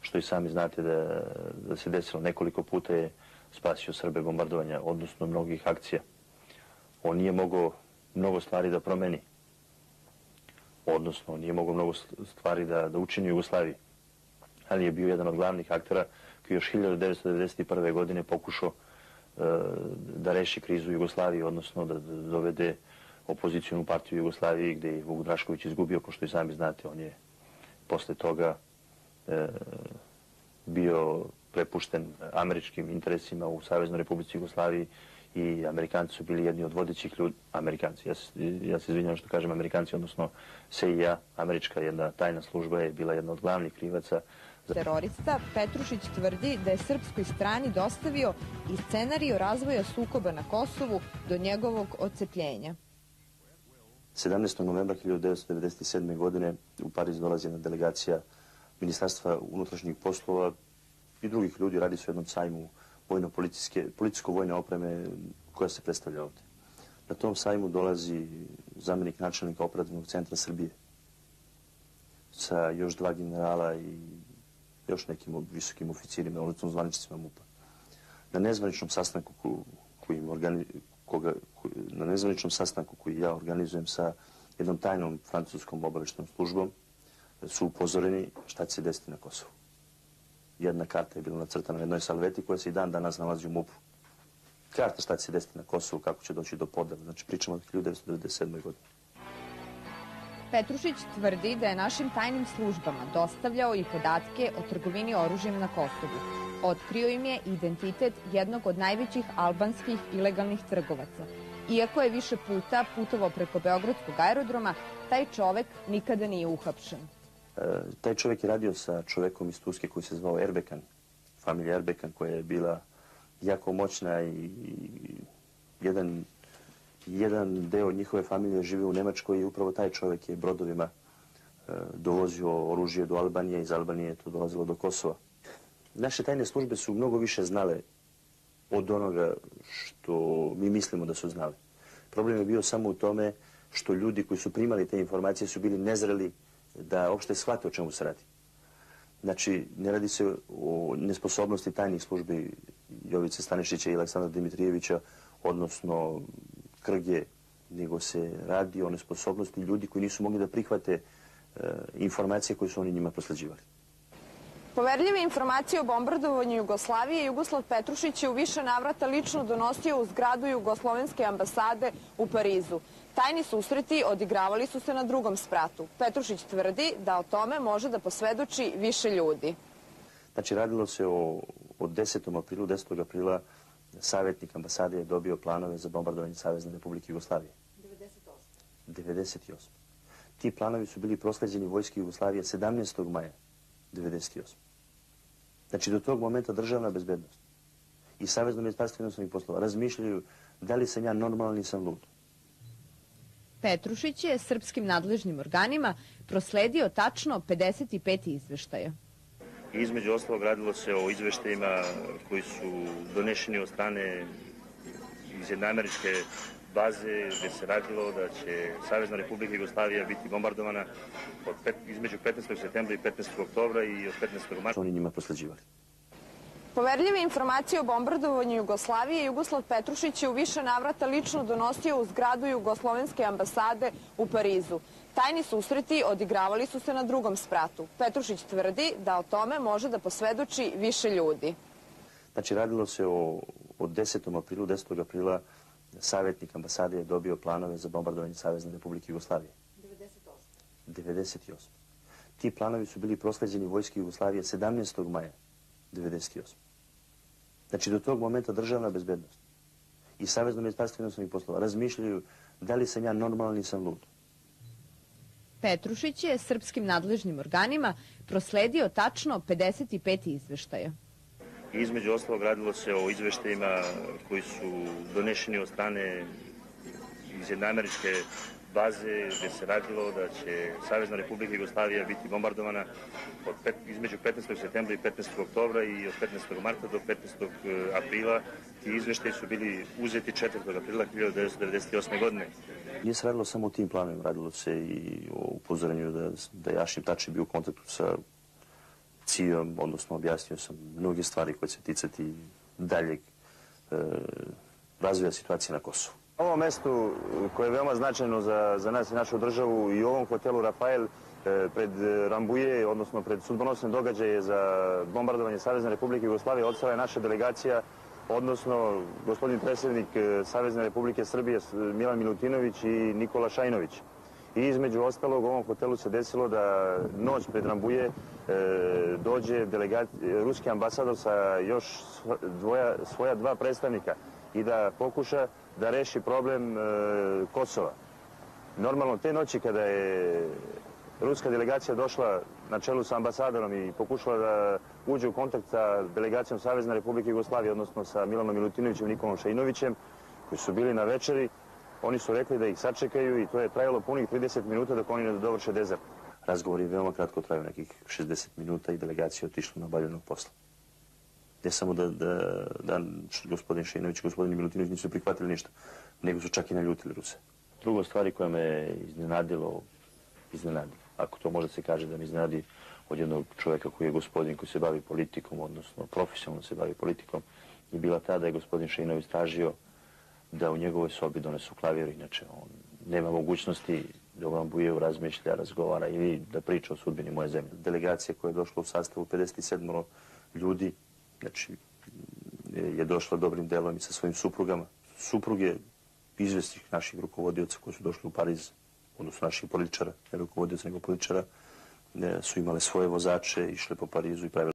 Što i sami znate da se desilo nekoliko puta je spasio Srbe bombardovanja, odnosno mnogih akcija. On nije mogao mnogo stvari da promeni, odnosno nije mogao mnogo stvari da učini u Jugoslaviji, ali je bio jedan od glavnih aktera koji još 1991. godine pokušao da reši krizu u Jugoslaviji, odnosno da dovede opozicijonu partiju u Jugoslaviji gdje je Vuk Drašković izgubio, kao što i sami znate, on je posle toga bio prepušten američkim interesima u Saveznoj Republici Jugoslaviji i Amerikanci su bili jedni od vodećih ljudi. Amerikanci, ja se izvinjam što kažem Amerikanci, odnosno CIA, američka jedna tajna služba je bila jedna od glavnih krivaca. Terorista Petrušić tvrdi da je srpskoj strani dostavio i scenariju razvoja sukoba na Kosovu do njegovog odcepljenja. 17. novembra 1997. godine u Pariz dolazi jedna delegacija Ministarstva unutrašnjih poslova i drugih ljudi. Radi se o jednom sajmu policijsko-vojne opreme koja se predstavlja ovdje. Na tom sajmu dolazi zamjenik načelnika operativnog centra Srbije sa još 2 generala i još nekim visokim oficirima, odnosno zvaničnicima MUP-a. Na nezvaničnom sastanku koji ja organizujem sa jednom tajnom francuskom obaveštajnom službom su upozoreni šta će se desiti na Kosovu. Jedna karta je bila nacrtana na jednoj salveti koja se i dan danas nalazi u MUP-u. Karta šta će se desiti na Kosovu, kako će doći do podela. Znači pričamo od 1997. godine. Petrušić tvrdi da je našim tajnim službama dostavljao i podatke o trgovini oružjem na Kosovu. Otkrio im je identitet jednog od najvećih albanskih ilegalnih trgovaca. Iako je više puta putovao preko Beogradskog aerodroma, taj čovek nikada nije uhapšen. Taj čovjek je radio sa čovjekom iz Turske koji se zvao Erbekan, familija Erbekan, koja je bila jako moćna i jedan deo njihove familije žive u Nemačkoj i upravo taj čovjek je brodovima dovozio oružje do Albanije i iz Albanije je to dolazilo do Kosova. Naše tajne službe su mnogo više znale od onoga što mi mislimo da su znali. Problem je bio samo u tome što ljudi koji su primali te informacije su bili nezreli da uopšte shvate o čemu se radi. Znači, ne radi se o nesposobnosti tajnih službi Jovice Stanišića i Aleksandra Dimitrijevića, odnosno Krge, nego se radi o nesposobnosti ljudi koji nisu mogli da prihvate informacije koje su oni njima prosleđivali. Poverljive informacije o bombardovanju Jugoslavije Jugoslav Petrušić je u više navrata lično donosio u zgradu Jugoslovenske ambasade u Parizu. Tajni susreti odigravali su se na drugom spratu. Petrušić tvrdi da o tome može da posvedoči više ljudi. Znači, radilo se od 10. aprila savjetnik ambasade je dobio planove za bombardovanje Savezne Republike Jugoslavije. 98. Ti planovi su bili prosleđeni vojske Jugoslavije 17. maja 98. Znači, do tog momenta državna bezbednost i Savezno ministarstvo inostranih poslova razmišljaju da li sam ja normalan ili sam lud. Petrušić je srpskim nadležnim organima prosledio tačno 55 izveštaja. Između ostalog radilo se o izveštajima koji su donešeni od strane iz jedne američke baze gdje se radilo da će Savezna Republika Jugoslavija biti bombardovana između 15. septembra i 15. oktobra i od 15. marta. Oni njima prosleđivali. Poverljive informacije o bombardovanju Jugoslavije Jugoslav Petrušić je u više navrata lično donosio u zgradu Jugoslovenske ambasade u Parizu. Tajni susreti odigravali su se na drugom spratu. Petrušić tvrdi da o tome može da posvedoči više ljudi. Znači, radilo se od 10. aprila savjetnik ambasade je dobio planove za bombardovanje Savezne Republike Jugoslavije. 98. Ti planovi su bili prosleđeni vojske Jugoslavije 17. maja 98. Znači, do tog momenta državna bezbednost i Savezno ministarstvo inostranih poslova razmišljaju da li sam ja normalan ili sam lud. Petrušić je srpskim nadležnim organima prosledio tačno 55 izveštaja. Između ostalog radilo se o izveštajima koji su donešeni od strane iz jedne američke baze gdje se radilo da će Savezna Republika Jugoslavija biti bombardovana između 15. septembra i 15. oktobra i od 15. marta do 15. aprila. Ti izveštaji su bili uzeti 4. aprila 1998. godine. Nije se radilo samo o tim planovima, radilo se i o upozorenju da je Ašim Tači bio u kontaktu sa CIA-om, odnosno objasnio sam mnoge stvari koje će ticati daljeg razvoja situacije na Kosovu. Na ovom mestu koje je veoma značajno za nas i našu državu i u ovom hotelu Rafael pred Rambuje, odnosno pred sudbonosne događaje za bombardovanje Savezne Republike Jugoslavije odstala je naša delegacija, odnosno gospodin predsjednik Savezne Republike Srbije Milan Milutinović i Nikola Šajinović. I između ostalog u ovom hotelu se desilo da noć pred Rambuje dođe ruski ambasador sa još svoja dva predstavnika i da pokuša da reši problem Kosova. Normalno, te noći kada je ruska delegacija došla na čelu sa ambasadorom i pokušala da uđe u kontakt sa delegacijom Savezne Republike Jugoslavije, odnosno sa Milanom Milutinovićem i Nikolom Šajinovićem, koji su bili na večeri, oni su rekli da ih sačekaju i to je trajalo punih 30 minuta dok oni ne dovrše dezert. Razgovor je veoma kratko trajao, nekih 60 minuta i delegacija je otišla na obavljenog posla. Ne samo da gospodin Šajinović i gospodin Milutinović nisu prihvatili ništa, nego su čak i naljutili Ruse. Drugo stvari koja me iznenadilo, ako to može se kaže da me iznenadi od jednog čovjeka koji je gospodin koji se bavi politikom, odnosno profesionalno se bavi politikom, je bila ta da je gospodin Šajinović tražio da u njegovoj sobi donesu klavir, inače on nema mogućnosti da u Rambujevu razmišlja, razgovara ili da priča o sudbini moje zemlje. Delegacija koja je došla u sastavu 57 ljudi, znači je došla dobrim delom i sa svojim suprugama. Supruge izvesnih naših rukovodioca koji su došli u Pariz, odnosno naših političara, ne rukovodioca nego političara, su imale svoje vozače, išle po Parizu i pravile